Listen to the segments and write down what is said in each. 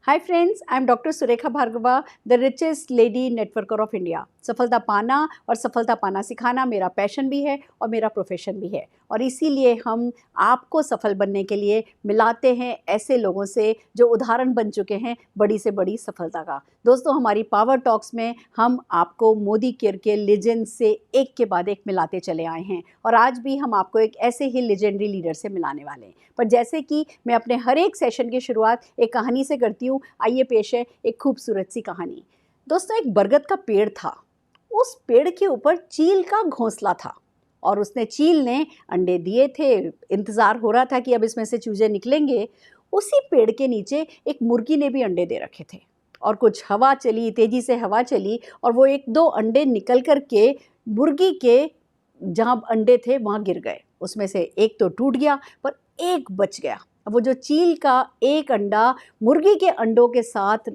Hi friends, I am doctor Surekha Bhargava, the richest lady networker of India. सफलता पाना और सफलता पाना सिखाना मेरा पैशन भी है और मेरा प्रोफेशन भी है, और इसीलिए हम आपको सफल बनने के लिए मिलाते हैं ऐसे लोगों से जो उदाहरण बन चुके हैं बड़ी से बड़ी सफलता का। दोस्तों, हमारी पावर टॉक्स में हम आपको मोदी केयर के लेजेंड से एक के बाद एक मिलाते चले आए हैं, और आज भी हम आपको एक ऐसे ही लेजेंडरी लीडर से मिलाने वाले हैं। पर जैसे कि मैं अपने हर एक सेशन की शुरुआत एक कहानी से करती हूँ, आइए पेश है एक खूबसूरत सी कहानी। दोस्तों, एक बरगद का पेड़ था। उस पेड़ के ऊपर चील का घोंसला था, और चील ने अंडे दिए थे। इंतज़ार हो रहा था कि अब इसमें से चूजे निकलेंगे। उसी पेड़ के नीचे एक मुर्गी ने भी अंडे दे रखे थे, और कुछ हवा चली, तेज़ी से हवा चली, और वो एक दो अंडे निकल कर के मुर्गी के जहाँ अंडे थे वहाँ गिर गए। उसमें से एक तो टूट गया, पर एक बच गया। वो जो चील का एक अंडा मुर्गी के अंडों के साथ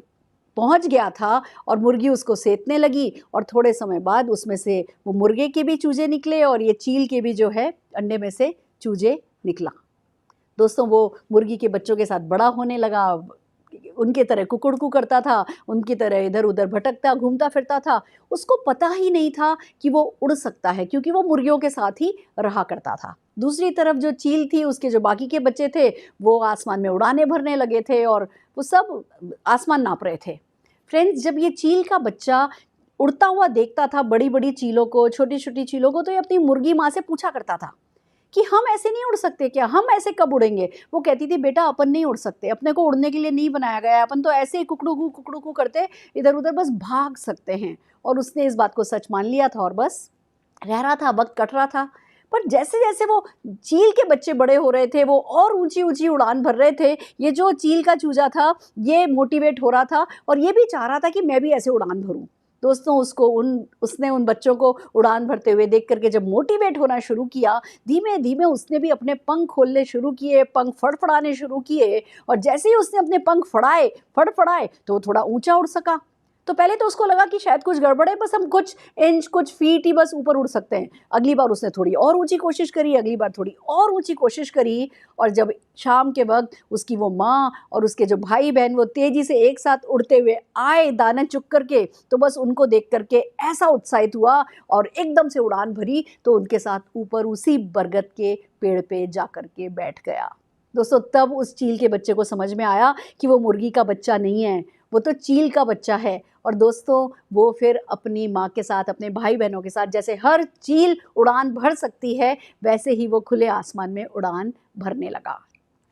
पहुंच गया था, और मुर्गी उसको सेंतने लगी, और थोड़े समय बाद उसमें से वो मुर्गे के भी चूजे निकले और ये चील के भी जो है अंडे में से चूजे निकला। दोस्तों, वो मुर्गी के बच्चों के साथ बड़ा होने लगा, उनके तरह कुकुड़कू करता था, उनकी तरह इधर उधर भटकता घूमता फिरता था। उसको पता ही नहीं था कि वो उड़ सकता है, क्योंकि वो मुर्गियों के साथ ही रहा करता था। दूसरी तरफ जो चील थी, उसके जो बाकी के बच्चे थे, वो आसमान में उड़ाने भरने लगे थे, और वो सब आसमान नाप रहे थे। फ्रेंड्स, जब ये चील का बच्चा उड़ता हुआ देखता था बड़ी बड़ी चीलों को, छोटी छोटी चीलों को, तो ये अपनी मुर्गी माँ से पूछा करता था कि हम ऐसे नहीं उड़ सकते क्या, हम ऐसे कब उड़ेंगे। वो कहती थी, बेटा अपन नहीं उड़ सकते, अपने को उड़ने के लिए नहीं बनाया गया है, अपन तो ऐसे ही कुकड़ू करते इधर उधर बस भाग सकते हैं। और उसने इस बात को सच मान लिया था और बस रह रहा था, वक्त कट रहा था। पर जैसे जैसे वो चील के बच्चे बड़े हो रहे थे, वो और ऊंची ऊंची उड़ान भर रहे थे, ये जो चील का चूजा था ये मोटिवेट हो रहा था, और ये भी चाह रहा था कि मैं भी ऐसे उड़ान भरूं। दोस्तों, उसने उन बच्चों को उड़ान भरते हुए देख करके जब मोटिवेट होना शुरू किया, धीमे धीमे उसने भी अपने पंख खोलने शुरू किए, पंख फड़फड़ाने शुरू किए, और जैसे ही उसने अपने पंख फड़फड़ाए तो वो थोड़ा ऊंचा उड़ सका। तो पहले तो उसको लगा कि शायद कुछ गड़बड़ है, बस हम कुछ इंच कुछ फीट ही बस ऊपर उड़ सकते हैं। अगली बार उसने थोड़ी और ऊंची कोशिश करी, अगली बार थोड़ी और ऊंची कोशिश करी, और जब शाम के वक्त उसकी वो माँ और उसके जो भाई बहन वो तेजी से एक साथ उड़ते हुए आए दाने चुग करके, तो बस उनको देख करके ऐसा उत्साहित हुआ और एकदम से उड़ान भरी, तो उनके साथ ऊपर उसी बरगद के पेड़ पे जा करके बैठ गया। दोस्तों, तब उस चील के बच्चे को समझ में आया कि वो मुर्गी का बच्चा नहीं है, वो तो चील का बच्चा है। और दोस्तों, वो फिर अपनी माँ के साथ, अपने भाई बहनों के साथ, जैसे हर चील उड़ान भर सकती है, वैसे ही वो खुले आसमान में उड़ान भरने लगा।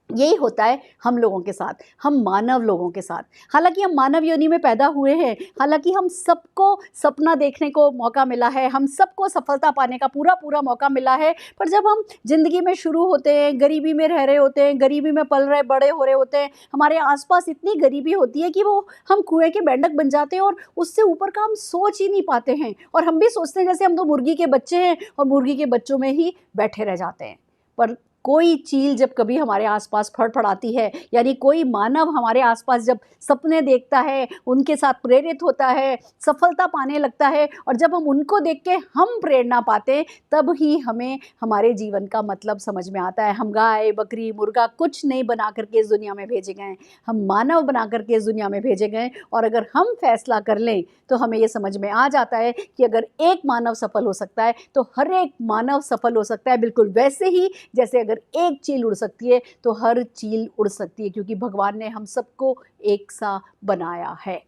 यही होता है हम लोगों के साथ, हम मानव लोगों के साथ। हालांकि हम मानव योनि में पैदा हुए हैं, हालांकि हम सबको सपना देखने को मौका मिला है, हम सबको सफलता पाने का पूरा पूरा मौका मिला है, पर जब हम जिंदगी में शुरू होते हैं, गरीबी में रह रहे होते हैं, गरीबी में पल रहे बड़े हो रहे होते हैं, हमारे आसपास इतनी गरीबी होती है कि वो हम कुएं के मेंढक बन जाते हैं, और उससे ऊपर का हम सोच ही नहीं पाते हैं, और हम भी सोचते हैं जैसे हम तो मुर्गी के बच्चे हैं, और मुर्गी के बच्चों में ही बैठे रह जाते हैं। पर कोई चील जब कभी हमारे आसपास फड़फड़ाती है, यानी कोई मानव हमारे आसपास जब सपने देखता है, उनके साथ प्रेरित होता है, सफलता पाने लगता है, और जब हम उनको देख के हम प्रेरणा पाते, तब ही हमें हमारे जीवन का मतलब समझ में आता है। हम गाय बकरी मुर्गा कुछ नहीं बना करके इस दुनिया में भेजे गए, हम मानव बना करके इस दुनिया में भेजे गए। और अगर हम फैसला कर लें तो हमें ये समझ में आ जाता है कि अगर एक मानव सफल हो सकता है तो हर एक मानव सफल हो सकता है, बिल्कुल वैसे ही जैसे अगर एक चील उड़ सकती है तो हर चील उड़ सकती है, क्योंकि भगवान ने हम सबको एक सा बनाया है।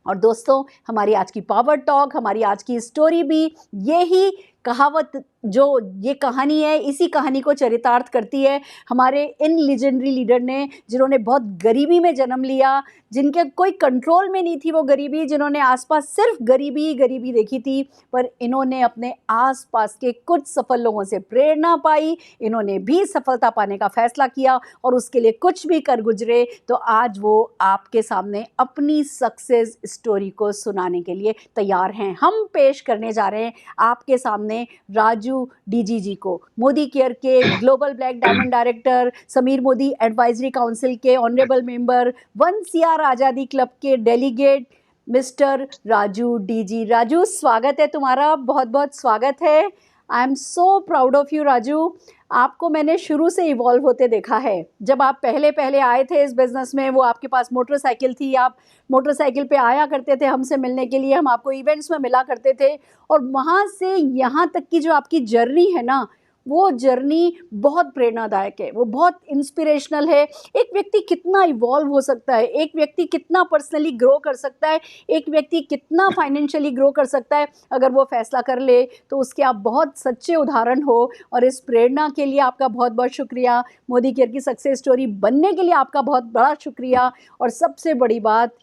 और दोस्तों, हमारी आज की पावर टॉक, हमारी आज की स्टोरी भी यही कहावत, जो ये कहानी है, इसी कहानी को चरितार्थ करती है। हमारे इन लीजेंडरी लीडर ने, जिन्होंने बहुत गरीबी में जन्म लिया, जिनके कोई कंट्रोल में नहीं थी वो गरीबी, जिन्होंने आसपास सिर्फ गरीबी ही गरीबी देखी थी, पर इन्होंने अपने आसपास के कुछ सफल लोगों से प्रेरणा पाई, इन्होंने भी सफलता पाने का फैसला किया, और उसके लिए कुछ भी कर गुजरे, तो आज वो आपके सामने अपनी सक्सेस स्टोरी को सुनाने के लिए तैयार हैं। हम पेश करने जा रहे हैं आपके सामने राजू डीजी जी को, मोदी केयर के global black diamond director, Sameer Modi advisory council के ऑनरेबल मेंबर, 1CR आज़ादी क्लब के delegate, mister Raju DG. Raju, स्वागत है तुम्हारा, बहुत बहुत स्वागत है। I am so proud of you Raju. आपको मैंने शुरू से इवॉल्व होते देखा है। जब आप पहले पहले आए थे इस बिज़नेस में, वो आपके पास मोटरसाइकिल थी, आप मोटरसाइकिल पे आया करते थे हमसे मिलने के लिए, हम आपको इवेंट्स में मिला करते थे, और वहाँ से यहाँ तक की जो आपकी जर्नी है ना, वो जर्नी बहुत प्रेरणादायक है, वो बहुत इंस्पिरेशनल है। एक व्यक्ति कितना इवॉल्व हो सकता है, एक व्यक्ति कितना पर्सनली ग्रो कर सकता है, एक व्यक्ति कितना फाइनेंशियली ग्रो कर सकता है अगर वो फैसला कर ले, तो उसके आप बहुत सच्चे उदाहरण हो। और इस प्रेरणा के लिए आपका बहुत बहुत शुक्रिया। मोदी केयर की सक्सेस स्टोरी बनने के लिए आपका बहुत बड़ा शुक्रिया। और सबसे बड़ी बात,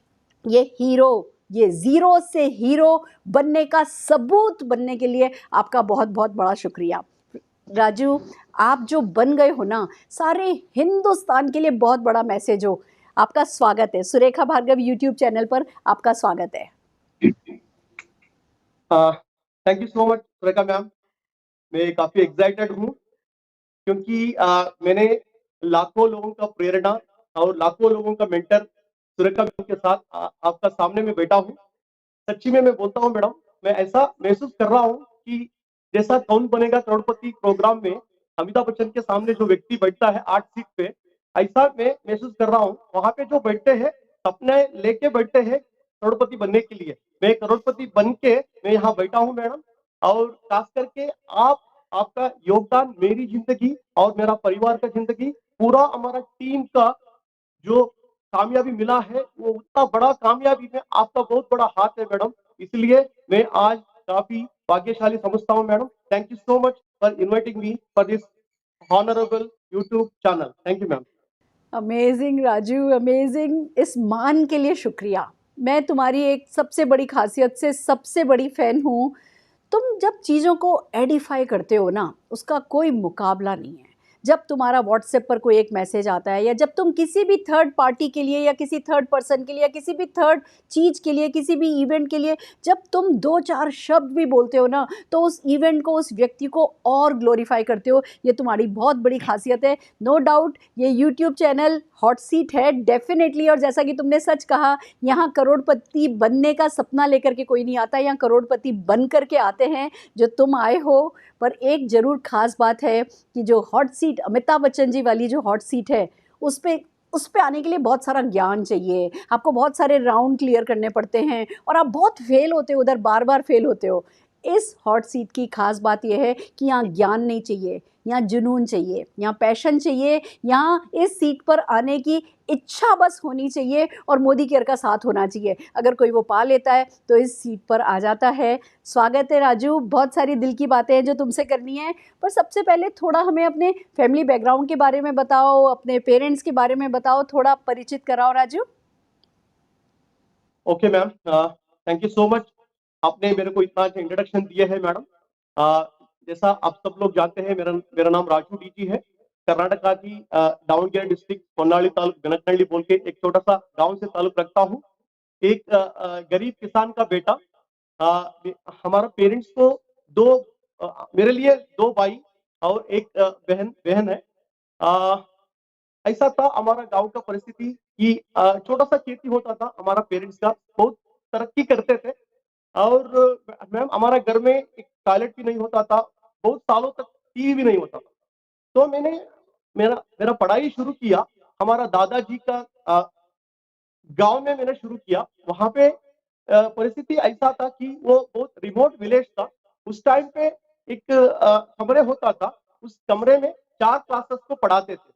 ये हीरो, ये ज़ीरो से हीरो बनने का सबूत बनने के लिए आपका बहुत बहुत बड़ा शुक्रिया। राजू, आप जो बन गए हो ना, सारे हिंदुस्तान के लिए बहुत बड़ा मैसेज हो। आपका स्वागत है सुरेखा भार्गव यूट्यूब चैनल पर, आपका स्वागत है। Thank you so much Surekha ma'am. मैं काफी एक्साइटेड हूँ क्योंकि मैंने लाखों लोगों का प्रेरणा और लाखों लोगों का मेंटर सुरेखा मैम के साथ आपका सामने में बैठा हूँ। सच्ची में मैं बोलता हूँ मैडम, मैं ऐसा महसूस कर रहा हूँ कि जैसा कौन बनेगा करोड़पति प्रोग्राम में अमिताभ बच्चन के सामने जो व्यक्ति बैठता है 8 सीट पे, ऐसा मैं महसूस कर रहा हूँ। वहां पे जो बैठते हैं सपने लेके बैठते हैं करोड़पति बनने के लिए। मैं करोड़पति बन के मैं यहाँ बैठा हूँ मैडम, और खास करके आपका योगदान मेरी जिंदगी और मेरा परिवार का जिंदगी, पूरा हमारा टीम का जो कामयाबी मिला है, वो उतना बड़ा कामयाबी में आपका बहुत बड़ा हाथ है मैडम। इसलिए मैं आज काफी भाग्यशाली समझता हूँ madam. Thank you so much for inviting me for this honourable YouTube channel. Thank you ma'am. Amazing Raju, amazing. इस मान के लिए शुक्रिया। मैं तुम्हारी एक सबसे बड़ी खासियत से सबसे बड़ी फ़ैन हूँ। तुम जब चीज़ों को एडिफाई करते हो ना, उसका कोई मुकाबला नहीं है। जब तुम्हारा व्हाट्सएप पर कोई एक मैसेज आता है, या जब तुम किसी भी थर्ड पार्टी के लिए, या किसी थर्ड पर्सन के लिए, या किसी भी थर्ड चीज़ के लिए, किसी भी इवेंट के लिए जब तुम 2-4 शब्द भी बोलते हो ना, तो उस इवेंट को, उस व्यक्ति को और ग्लोरीफाई करते हो। ये तुम्हारी बहुत बड़ी खासियत है। नो डाउट ये यूट्यूब चैनल हॉट सीट है डेफिनेटली। और जैसा कि तुमने सच कहा, यहाँ करोड़पति बनने का सपना लेकर के कोई नहीं आता, यहाँ करोड़पति बन करके आते हैं जो तुम आए हो। पर एक ज़रूर ख़ास बात है कि जो हॉट सीट, अमिताभ बच्चन जी वाली जो हॉट सीट है, उस पे आने के लिए बहुत सारा ज्ञान चाहिए, आपको बहुत सारे राउंड क्लियर करने पड़ते हैं, और आप बहुत फेल होते हो उधर, बार बार फेल होते हो। इस हॉट सीट की खास बात यह है कि यहाँ ज्ञान नहीं चाहिए, यहाँ जुनून चाहिए, यहाँ पैशन चाहिए, यहाँ इस सीट पर आने की इच्छा बस होनी चाहिए, और मोदी केयर का साथ होना चाहिए। अगर कोई वो पा लेता है तो इस सीट पर आ जाता है। स्वागत है राजू, बहुत सारी दिल की बातें हैं जो तुमसे करनी है। पर सबसे पहले थोड़ा हमें अपने फैमिली बैकग्राउंड के बारे में बताओ, अपने पेरेंट्स के बारे में बताओ, थोड़ा परिचित कराओ Raju. Okay ma'am, thank you so much. आपने मेरे को इतना अच्छा इंट्रोडक्शन दिया है मैडम। जैसा आप सब लोग जानते हैं, मेरा मेरा नाम राजू डीजी है। कर्नाटका की दावणगेरे डिस्ट्रिक्ट होन्नाली तालुक गनकनहल्ली बोल के एक छोटा सा गांव से ताल्लुक रखता हूँ। एक गरीब किसान का बेटा। हमारा पेरेंट्स को दो मेरे लिए दो भाई और एक बहन बहन है। ऐसा था हमारा गांव का परिस्थिति कि छोटा सा खेती होता था हमारा पेरेंट्स का, बहुत तरक्की करते थे। और मैम हमारा घर में एक टॉयलेट भी नहीं होता था, बहुत सालों तक टीवी भी नहीं होता था। तो मैंने मेरा मेरा पढ़ाई शुरू किया हमारा दादाजी का गांव में मैंने शुरू किया। वहां पे परिस्थिति ऐसा था कि वो बहुत रिमोट विलेज था। उस टाइम पे एक कमरे होता था, उस कमरे में 4 क्लासेस को पढ़ाते थे।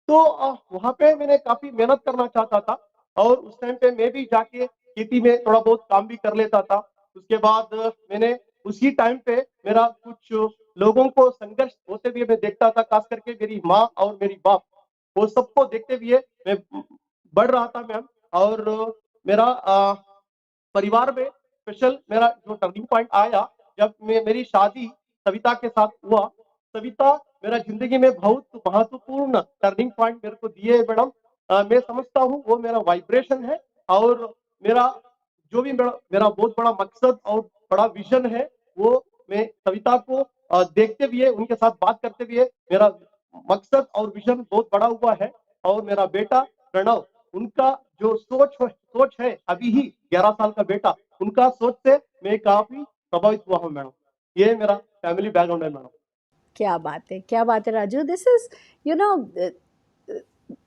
तो वहाँ पे मैंने काफ़ी मेहनत करना चाहता था, और उस टाइम पे मैं भी जाके खेती में थोड़ा बहुत काम भी कर लेता था। उसके बाद मैंने उसी टाइम पे मेरा कुछ लोगों को संघर्ष होते हुए मैं देखता था, खास करके मेरी माँ और मेरी बाप, वो सबको देखते हुए मैं बढ़ रहा था मैम। और मेरा परिवार में स्पेशल मेरा जो टर्निंग पॉइंट आया जब मेरी शादी सविता के साथ हुआ। सविता मेरा जिंदगी में बहुत महत्वपूर्ण टर्निंग पॉइंट मेरे को दिए मैडम। मैं समझता हूँ वो मेरा वाइब्रेशन है, और मेरा जो भी मेरा बहुत बड़ा मकसद और बड़ा विजन है, वो मैं सविता को देखते हुए, उनके साथ बात करते हुए मेरा मकसद और विजन बहुत बड़ा हुआ है। और मेरा बेटा प्रणव, उनका जो सोच है अभी ही 11 साल का बेटा, उनका सोच से मैं काफी प्रभावित हुआ हूँ मैडम। ये मेरा फैमिली बैकग्राउंड है मैडम। क्या बात है, क्या बात है Raju. This is you know,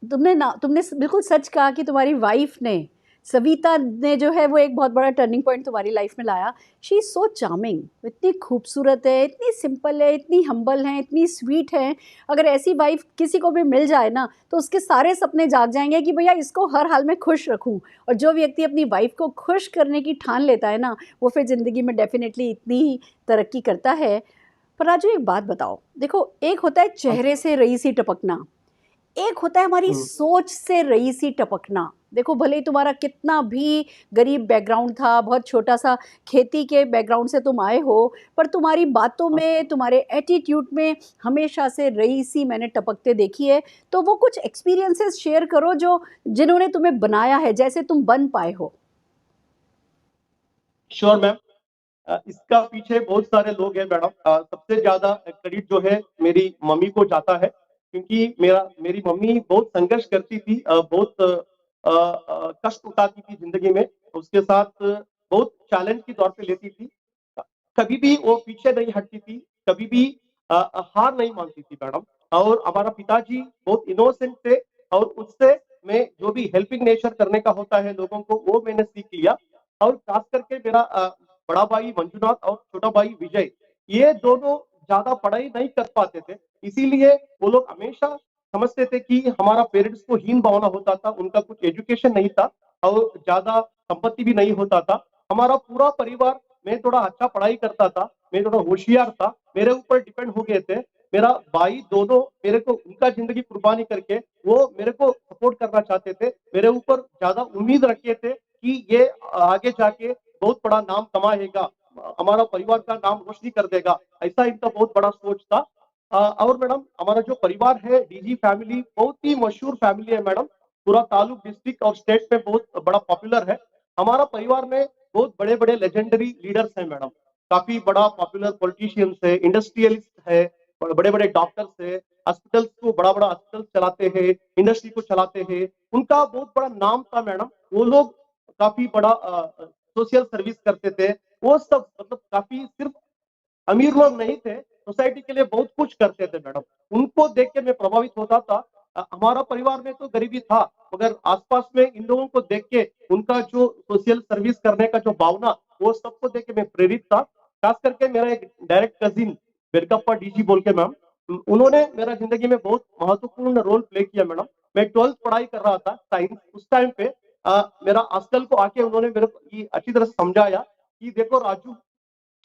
तुमने बिल्कुल सच कहा कि तुम्हारी वाइफ ने, सविता ने जो है वो एक बहुत बड़ा टर्निंग पॉइंट तुम्हारी लाइफ में लाया। शी इज़ सो चार्मिंग, इतनी खूबसूरत है, इतनी सिंपल है, इतनी हम्बल है, इतनी स्वीट है। अगर ऐसी वाइफ किसी को भी मिल जाए ना तो उसके सारे सपने जाग जाएंगे कि भैया इसको हर हाल में खुश रखूं। और जो व्यक्ति अपनी वाइफ को खुश करने की ठान लेता है ना, वो फिर ज़िंदगी में डेफिनेटली इतनी ही तरक्की करता है। पर राजू एक बात बताओ, देखो एक होता है हाँ जी। चेहरे से रईसी टपकना, एक होता है हमारी हम्म। सोच से रईसी टपकना। देखो भले ही तुम्हारा कितना भी गरीब बैकग्राउंड था, बहुत छोटा सा खेती के बैकग्राउंड से तुम आए हो, पर तुम्हारी बातों हाँ, में, तुम्हारे एटीट्यूड में हमेशा से रईसी मैंने टपकते देखी है। तो वो कुछ एक्सपीरियंसेस शेयर करो जो, जिन्होंने तुम्हें बनाया है जैसे तुम बन पाए हो। Sure ma'am. इसका पीछे बहुत सारे लोग हैं मैडम। सबसे ज्यादा क्रेडिट जो है मेरी मम्मी को जाता है, क्योंकि मेरी मम्मी बहुत संघर्ष करती थी, बहुत कष्ट उठाती थी जिंदगी में। उसके साथ बहुत चैलेंज के तौर पे लेती थी। कभी भी वो पीछे नहीं हटती थी, कभी भी हार नहीं मानती थी मैडम। और हमारा पिताजी बहुत इनोसेंट थे, और उससे मैं जो भी हेल्पिंग नेचर करने का होता है लोगों को, वो मैंने सीख लिया। और खास करके मेरा बड़ा भाई मंजुनाथ और छोटा भाई विजय, ये दोनों ज्यादा पढ़ाई नहीं कर पाते थे। इसीलिए वो लोग हमेशा समझते थे कि हमारा पेरेंट्स को हीन भावना होता था, उनका कुछ एजुकेशन नहीं था और ज्यादा संपत्ति भी नहीं होता था। हमारा पूरा परिवार, मैं थोड़ा अच्छा पढ़ाई करता था, मैं थोड़ा होशियार था, मेरे ऊपर डिपेंड हो गए थे। मेरा भाई दोनों मेरे को उनका जिंदगी कुर्बानी करके वो मेरे को सपोर्ट करना चाहते थे, मेरे ऊपर ज्यादा उम्मीद रखे थे कि ये आगे जाके बहुत बड़ा नाम कमाएगा, हमारा परिवार का नाम रोशनी कर देगा। ऐसा इनका बहुत बड़ा सोच था। और मैडम हमारा जो परिवार है डीजी फैमिली, बहुत ही मशहूर फैमिली है मैडम। पूरा तालुक डिस्ट्रिक्ट और स्टेट में बहुत बड़ा पॉपुलर है। हमारा परिवार में बहुत बड़े बड़े लेजेंडरी लीडर्स हैं मैडम। काफी बड़ा पॉपुलर पॉलिटिशियंस है, इंडस्ट्रियलिस्ट है, बड़े बड़े डॉक्टर्स है, हॉस्पिटल्स को बड़ा बड़ा हॉस्पिटल चलाते हैं, इंडस्ट्री को चलाते हैं। उनका बहुत बड़ा नाम था मैडम। वो लोग काफी बड़ा सोशल सर्विस करते थे। वो सब मतलब काफी सिर्फ अमीर लोग नहीं थे, सोसाइटी के लिए बहुत कुछ करते थे मैडम। उनको देख के मैं प्रभावित होता था। हमारा परिवार में तो गरीबी था, मगर आसपास में इन लोगों को देख के उनका जो सोशल सर्विस करने का जो भावना, वो सबको देख के मैं प्रेरित था। खास करके मेरा एक डायरेक्ट कजिन बेरकप्पा डीजी बोल के मैम, उन्होंने मेरा जिंदगी में बहुत महत्वपूर्ण रोल प्ले किया मैडम। मैं 12th पढ़ाई कर रहा था साइंस उस टाइम पे। मेरा हॉस्टल को आके उन्होंने मेरे को ये अच्छी तरह से समझाया कि देखो राजू,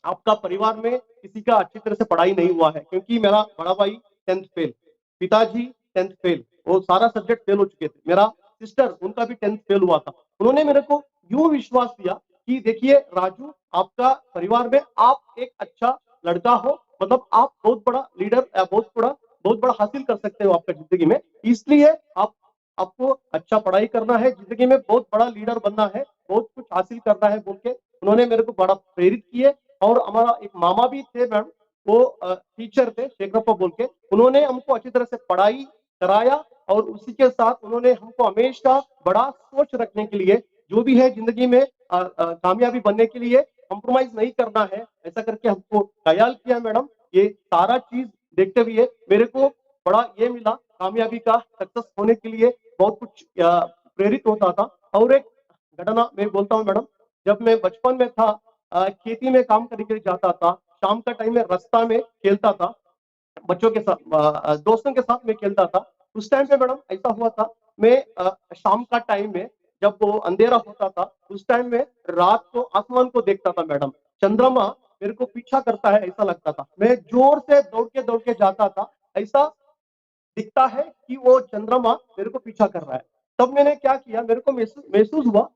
आपका परिवार में किसी का अच्छी तरह से पढ़ाई नहीं हुआ है, क्योंकि मेरा बड़ा भाई 10th फेल, पिताजी 10th फेल, वो सारा सब्जेक्ट फेल हो चुके थे। मेरा सिस्टर, उनका भी 10th फेल हुआ था। उन्होंने मेरे को यूं विश्वास दिया कि देखिए राजू, आपका परिवार में आप एक अच्छा लड़का हो, मतलब आप बहुत बड़ा लीडर, बहुत बड़ा हासिल कर सकते हो आपका जिंदगी में। इसलिए आप आपको अच्छा पढ़ाई करना है, जिंदगी में बहुत बड़ा लीडर बनना है, बहुत कुछ हासिल करना है बोल के उन्होंने मेरे को बड़ा प्रेरित किए। और हमारा एक मामा भी थे मैम, वो टीचर थे शेखरप्पा बोल के, उन्होंने हमको अच्छी तरह से पढ़ाई कराया। और उसी के साथ उन्होंने हमको हमेशा बड़ा सोच रखने के लिए, जो भी है जिंदगी में कामयाबी बनने के लिए कॉम्प्रोमाइज नहीं करना है, ऐसा करके हमको ख्याल किया मैडम। ये सारा चीज देखते हुए मेरे को बड़ा ये मिला, कामयाबी का सक्सेस होने के लिए बहुत कुछ प्रेरित होता था। और एक घटना मैं बोलता हूँ मैडम, जब मैं बचपन में था, खेती में काम करने के लिए जाता था, शाम का टाइम में रास्ता में खेलता था बच्चों के साथ, दोस्तों के साथ मैं खेलता था। उस टाइम पे मैडम ऐसा हुआ था, मैं शाम का टाइम में जब वो अंधेरा होता था, उस टाइम में रात को आसमान को देखता था मैडम, चंद्रमा मेरे को पीछा करता है ऐसा लगता था। मैं जोर से दौड़ के जाता था, ऐसा दिखता है कि वो चंद्रमा मेरे को पीछा कर रहा है। तब मैंने क्या किया, मेरे को महसूस हुआ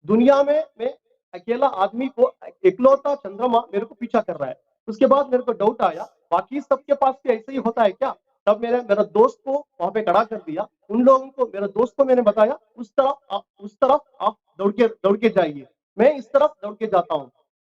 दुनिया में मैं अकेला आदमी को, इकलौता चंद्रमा मेरे को पीछा कर रहा है। उसके बाद मेरे को डाउट आया, बाकी सबके पास भी ऐसे ही होता है क्या? तब मैंने मेरा दोस्त को वहां पे खड़ा कर दिया, उन लोगों को, मेरे दोस्त को मैंने बताया उस तरफ आप दौड़ के जाइए। मैं इस तरफ दौड़ के जाता हूँ,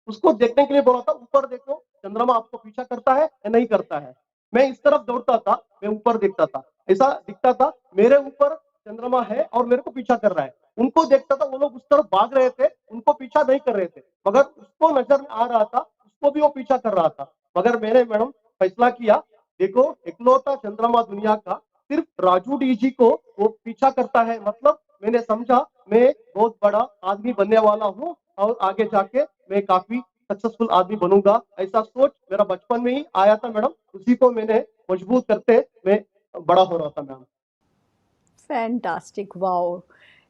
उसको देखने के लिए बोला था, ऊपर देखो चंद्रमा आपको पीछा करता है या नहीं करता है। मैं इस तरफ दौड़ता था, मैं ऊपर देखता था, ऐसा दिखता था मेरे ऊपर चंद्रमा है और मेरे को पीछा कर रहा है। उनको देखता था, वो लोग उस तरफ भाग रहे थे, उनको पीछा नहीं कर रहे थे, मगर उसको नजर में आ रहा था, उसको भी वो पीछा कर रहा था। मगर मैंने मैडम फैसला किया, देखो इकलौता चंद्रमा दुनिया का सिर्फ राजू डी जी को वो पीछा करता है, मतलब मैंने समझा मैं बहुत बड़ा आदमी बनने वाला हूँ और आगे जाके मैं काफी सक्सेसफुल आदमी बनूंगा, ऐसा सोच मेरा बचपन में ही आया था मैडम। उसी को मैंने मजबूत करते मैं बड़ा हो रहा था ma'am. Fantastic, wow,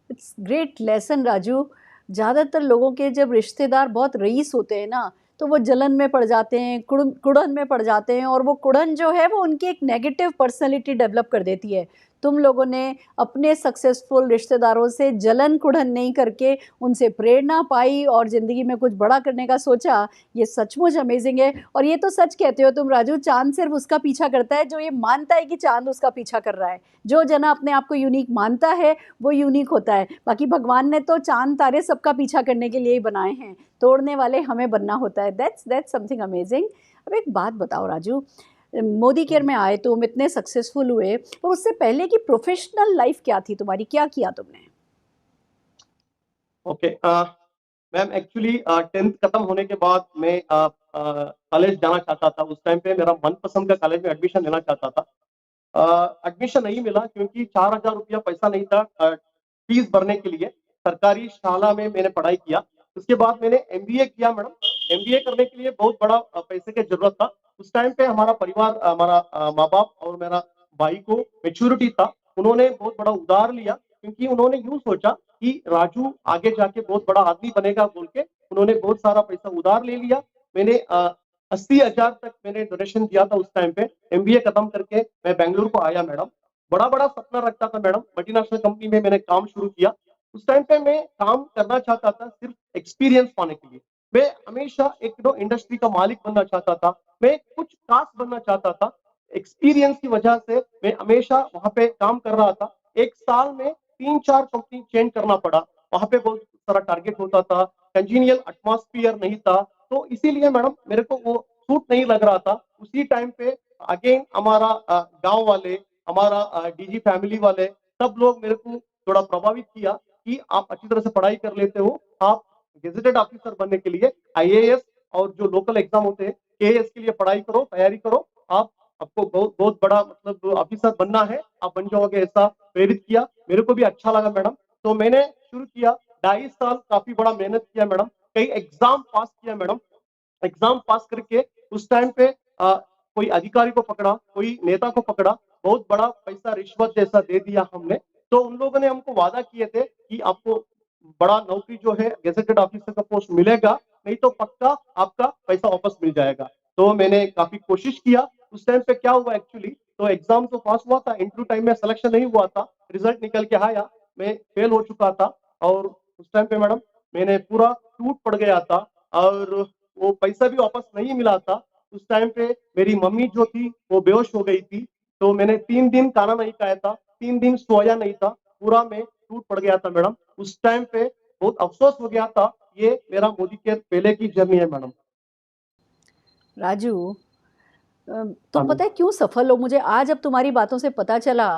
it's great lesson Raju. ज़्यादातर लोगों के जब रिश्तेदार बहुत रईस होते हैं ना, तो वो जलन में पड़ जाते हैं, कुड़न में पड़ जाते हैं, और वो कुड़न जो है वो उनकी एक नेगेटिव पर्सनैलिटी डेवलप कर देती है। तुम लोगों ने अपने सक्सेसफुल रिश्तेदारों से जलन कुड़न नहीं करके उनसे प्रेरणा पाई और ज़िंदगी में कुछ बड़ा करने का सोचा, ये सचमुच अमेजिंग है। और ये तो सच कहते हो तुम राजू, चाँद सिर्फ उसका पीछा करता है जो ये मानता है कि चाँद उसका पीछा कर रहा है। जो जना अपने आप को यूनिक मानता है वो यूनिक होता है। बाकी भगवान ने तो चाँद तारे सबका पीछा करने के लिए ही बनाए हैं, तोड़ने वाले हमें बनना होता है। That's something amazing. अब एक बात बताओ राजू, मोदी केयर में आए तुम, इतने सक्सेसफुल हुए, और उससे पहले की प्रोफेशनल लाइफ क्या थी तुम्हारी, क्या किया तुमने? ओके, मैम एक्चुअली 10th खत्म होने के बाद मैं कॉलेज जाना चाहता था। उस टाइम पे मेरा मनपसंद का कॉलेज में एडमिशन लेना चाहता था। एडमिशन नहीं मिला क्योंकि 4000 रुपया पैसा नहीं था फीस भरने के लिए। सरकारी शाला में मैंने पढ़ाई किया। उसके बाद मैंने एमबीए किया मैडम। एमबीए करने के लिए बहुत बड़ा पैसे की जरूरत था। उस टाइम पे हमारा परिवार, हमारा माँ बाप और मेरा भाई को मेच्योरिटी था, उन्होंने बहुत बड़ा उधार लिया, क्योंकि उन्होंने यूं सोचा कि राजू आगे जाके बहुत बड़ा आदमी बनेगा बोल के उन्होंने बहुत सारा पैसा उधार ले लिया। मैंने 80,000 तक मैंने डोनेशन दिया था उस टाइम पे। एमबीए खत्म करके मैं बेंगलुरु को आया मैडम। बड़ा बड़ा सपना रखता था मैडम, मल्टीनेशनल कंपनी में मैंने काम शुरू किया। उस टाइम पे मैं काम करना चाहता था सिर्फ एक्सपीरियंस पाने के लिए। मैं हमेशा एक इंडस्ट्री का मालिक बनना चाहता था, मैं कुछ खास बनना चाहता था। एक्सपीरियंस की वजह से मैं हमेशा वहां पे काम कर रहा था। एक साल में 3-4 कंपनी चेंज करना पड़ा। वहां पे बहुत सारा टारगेट होता था, कंजीनियल एटमॉस्फेयर नहीं था, तो इसीलिए मैडम मेरे को वो सूट नहीं लग रहा था। उसी टाइम पे अगेन हमारा गांव वाले, हमारा डीजी फैमिली वाले, सब लोग मेरे को थोड़ा प्रभावित किया कि आप अच्छी तरह से पढ़ाई कर लेते हो, आप गेजेटेड ऑफिसर बनने के लिए आईएएस और जो लोकल एग्जाम होते हैं केएएस के लिए पढ़ाई करो, तैयारी करो, आप आपको बहुत बहुत बड़ा मतलब ऑफिसर बनना है, आप बन जाओगे, ऐसा प्रेरित किया। मेरे को भी अच्छा लगा मैडम, तो मैंने शुरू किया। 2.5 साल काफी बड़ा मेहनत किया मैडम, कई एग्जाम पास किया मैडम। एग्जाम पास करके उस टाइम पे कोई अधिकारी को पकड़ा, कोई नेता को पकड़ा, बहुत बड़ा पैसा रिश्वत जैसा दे दिया हमने। तो उन लोगों ने हमको वादा किए थे कि आपको बड़ा नौकरी जो है गेजेटेड ऑफिसर का पोस्ट मिलेगा, नहीं तो पक्का आपका पैसा वापस मिल जाएगा। तो मैंने काफी कोशिश किया। उस टाइम पे क्या हुआ एक्चुअली, तो एग्जाम तो पास हुआ था, इंटरव्यू टाइम में सिलेक्शन नहीं हुआ था, रिजल्ट निकल के आया, मैं फेल हो चुका था। और उस टाइम पे मैडम मैंने पूरा टूट पड़ गया था, और वो पैसा भी वापस नहीं मिला था। उस टाइम पे मेरी मम्मी जो थी वो बेहोश हो गई थी, तो मैंने 3 दिन खाना नहीं खाया था, 3 दिन सोया नहीं था, पूरा मैं टूट पड़ गया था मैडम। उस टाइम पे बहुत अफसोस हो गया था। ये मेरा मोदी के पहले की जर्नी है मैडम। राजू, हाँ तुम मैम। पता है क्यों सफल हो, मुझे आज अब तुम्हारी बातों से पता चला।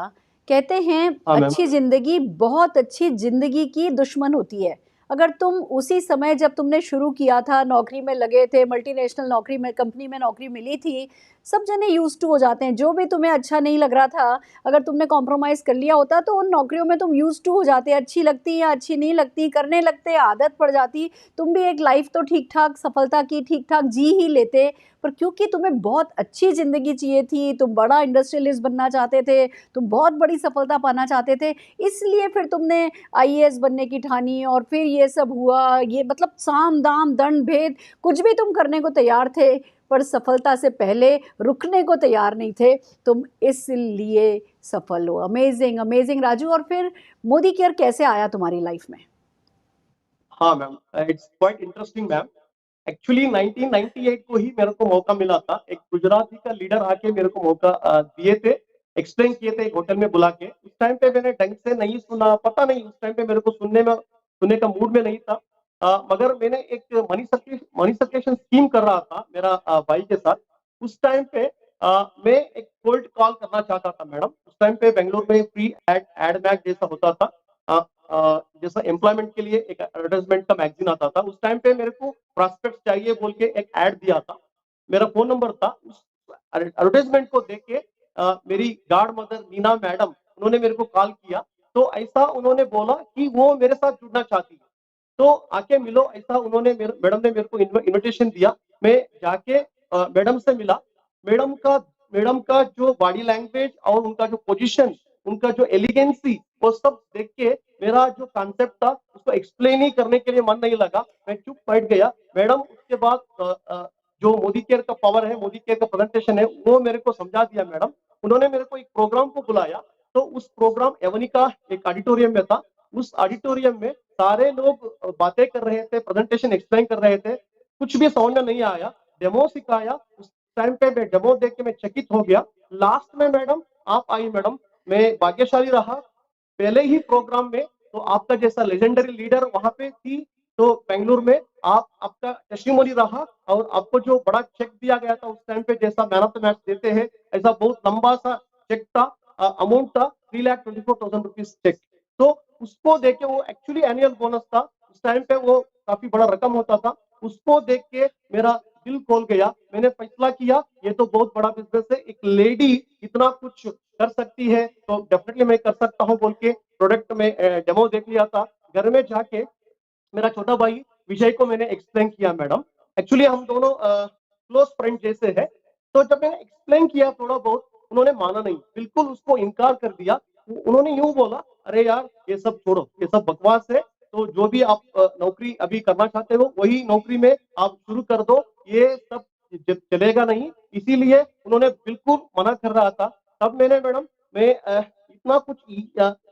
कहते हैं हाँ मैम। अच्छी जिंदगी बहुत अच्छी जिंदगी की दुश्मन होती है। अगर तुम उसी समय जब तुमने शुरू किया था, नौकरी में लगे थे, मल्टीनेशनल नौकरी में, कंपनी में नौकरी मिली थी, सब जने यूज टू हो जाते हैं। जो भी तुम्हें अच्छा नहीं लग रहा था, अगर तुमने कॉम्प्रोमाइज कर लिया होता तो उन नौकरियों में तुम यूज टू हो जाते, अच्छी लगती या अच्छी नहीं लगती, करने लगते, आदत पड़ जाती, तुम भी एक लाइफ तो ठीक ठाक सफलता की ठीक ठाक जी ही लेते। पर क्योंकि तुम्हें बहुत अच्छी ज़िंदगी चाहिए थी, तुम बड़ा इंडस्ट्रियलिस्ट बनना चाहते थे, तुम बहुत बड़ी सफलता पाना चाहते थे, इसलिए फिर तुमने आईएएस बनने की ठानी, और फिर ये सब हुआ। ये मतलब साम दाम दंड भेद कुछ भी तुम करने को तैयार थे, पर सफलता से पहले रुकने को तैयार नहीं थे। तुम इसलिए सफल हो। Amazing amazing Raju. और फिर मोदी केयर कैसे आया तुम्हारी लाइफ में? हाँ ma'am, it's quite interesting ma'am. Actually 1998 को ही मेरे को मौका मिला था, एक गुजराती का लीडर आके मेरे को मौका दिए थे, एक्सप्लेन किए थे एक होटल में बुला के। उस टाइम पे मैंने ढंग से नहीं सुना, पता नहीं उस टाइम पे मेरे को सुनने का मूड में नहीं था। मगर मैंने एक मनी सर्कुलेशन स्कीम कर रहा था मेरा भाई के साथ। उस टाइम पे मैं एक कोल्ड कॉल करना चाहता था मैडम। उस टाइम पे बेंगलोर में फ्री एड मैग जैसा होता था, जैसा एम्प्लॉयमेंट के लिए एक एडवर्टाइजमेंट का मैगजीन आता था। उस टाइम पे मेरे को प्रॉस्पेक्ट चाहिए बोल के एक एड दिया था। मेरा फोन नंबर था। उस एडवर्टाइजमेंट को देख के मेरी गार्ड मदर नीना मैडम, उन्होंने मेरे को कॉल किया। तो ऐसा उन्होंने बोला कि वो मेरे साथ जुड़ना चाहती है, तो आके मिलो, ऐसा उन्होंने मैडम ने मेरे को इनविटेशन दिया। मैं जाके मैडम से मिला। मैडम का मैडम का जो बॉडी लैंग्वेज और उनका जो पोजीशन, उनका जो एलिगेंसी, वो सब देख के मेरा जो कॉन्सेप्ट था उसको एक्सप्लेन ही करने के लिए मन नहीं लगा, मैं चुप बैठ गया। मैडम उसके बाद जो मोदी केयर का पावर है, मोदी केयर का प्रेजेंटेशन है, वो मेरे को समझा दिया मैडम। उन्होंने मेरे को एक प्रोग्राम को बुलाया, तो उस प्रोग्राम एवनी का एक ऑडिटोरियम में था। उस ऑडिटोरियम में सारे लोग बातें कर रहे थे, प्रेजेंटेशन एक्सप्लेन कर रहे थे, कुछ भी समझ में नहीं आया। डेमो सिखाया, उस टाइम पे मैं डेमो देख के मैं चकित हो गया। लास्ट में मैडम आप आई मैडम, मैं भाग्यशाली रहा। पहले ही प्रोग्राम में तो आपका जैसा लेजेंडरी लीडर वहां पे थी, तो बेंगलुरु में आपका टेस्टिमोनी रहा, और आपको जो बड़ा चेक दिया गया था उस टाइम पे, जैसा मैन ऑफ द मैच देते हैं, ऐसा बहुत लंबा सा चेक था, अमाउंट था 3,24,000 रुपीज चेक। तो उसको देख के, वो एक्चुअली एनुअल बोनस था उस टाइम पे, वो काफी बड़ा रकम होता था। उसको देख के मेरा दिल खोल गया। मैंने फैसला किया ये तो बहुत बड़ा बिजनेस है, एक लेडी इतना कुछ कर सकती है, तो डेफिनेटली मैं कर सकता हूँ बोल के प्रोडक्ट में डेमो देख लिया था। घर में जाके मेरा छोटा भाई विजय को मैंने एक्सप्लेन किया मैडम। एक्चुअली हम दोनों क्लोज फ्रेंड जैसे हैं। तो जब मैंने एक्सप्लेन किया थोड़ा बहुत, उन्होंने माना नहीं, बिल्कुल उसको इनकार कर दिया। उन्होंने यूं बोला, अरे यार ये सब छोड़ो, ये सब बकवास है, तो जो भी आप नौकरी अभी करना चाहते हो वही नौकरी में आप शुरू कर दो, ये सब चलेगा नहीं। इसीलिए उन्होंने बिल्कुल मना कर रहा था। तब मैंने मैडम, मैं इतना कुछ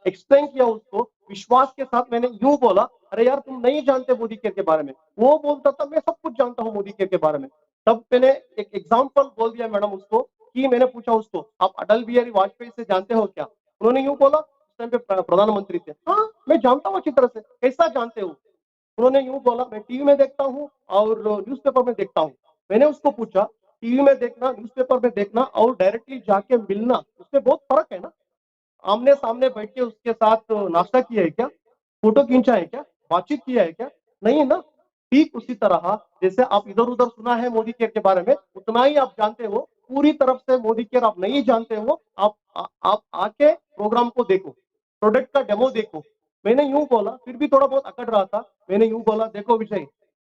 एक्सप्लेन किया उसको, विश्वास के साथ मैंने यूं बोला, अरे यार तुम नहीं जानते मोदी केयर के बारे में। वो बोलता था मैं सब कुछ जानता हूँ मोदी केयर के बारे में। तब मैंने एक एग्जाम्पल बोल दिया मैडम उसको, कि मैंने पूछा उसको, आप अटल बिहारी वाजपेयी से जानते हो क्या? उन्होंने यूं बोला, उस टाइम पे प्रधानमंत्री थे। हाँ मैं जानता हूँ अच्छी तरह से। कैसा जानते हो? उन्होंने यूं बोला, मैं टीवी में देखता हूँ और न्यूज़पेपर में देखता हूँ। मैंने उसको पूछा, टीवी में देखना, न्यूज़पेपर में देखना और डायरेक्टली जाके मिलना, उसमें बहुत फर्क है ना। आमने सामने बैठ के उसके साथ नाश्ता किया है क्या? फोटो खींचा है क्या? बातचीत किया है क्या? नहीं ना। ठीक उसी तरह जैसे आप इधर उधर सुना है मोदी केयर के बारे में, उतना ही आप जानते हो। पूरी तरफ से मोदी केयर आप नहीं जानते हो। आप आके प्रोग्राम को देखो, प्रोडक्ट का डेमो देखो। मैंने यूं बोला, फिर भी थोड़ा बहुत अकड़ रहा था। मैंने यूं बोला, देखो विजय,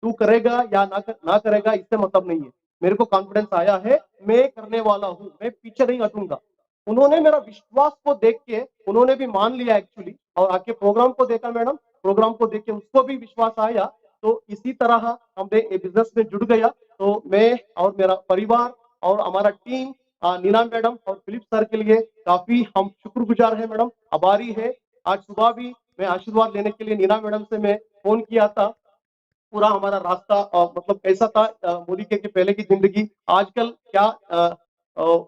तू करेगा या ना करेगा इससे मतलब नहीं है, मेरे को कॉन्फिडेंस आया है, मैं करने वाला हूँ, मैं पीछे नहीं हटूंगा। उन्होंने मेरा विश्वास को देख के उन्होंने भी मान लिया एक्चुअली, और आके प्रोग्राम को देखा मैडम। प्रोग्राम को देख के उसको भी विश्वास आया। तो इसी तरह हमने बिजनेस में जुड़ गया। तो मैं और मेरा परिवार और हमारा टीम, नीना मैडम और फिलिप सर के लिए काफी हम शुक्रगुजार है मैडम, आभारी है। आज सुबह भी मैं आशीर्वाद लेने के लिए नीना मैडम से मैं फोन किया था। पूरा हमारा रास्ता मतलब कैसा था, मोदी केयर के पहले की जिंदगी, आजकल क्या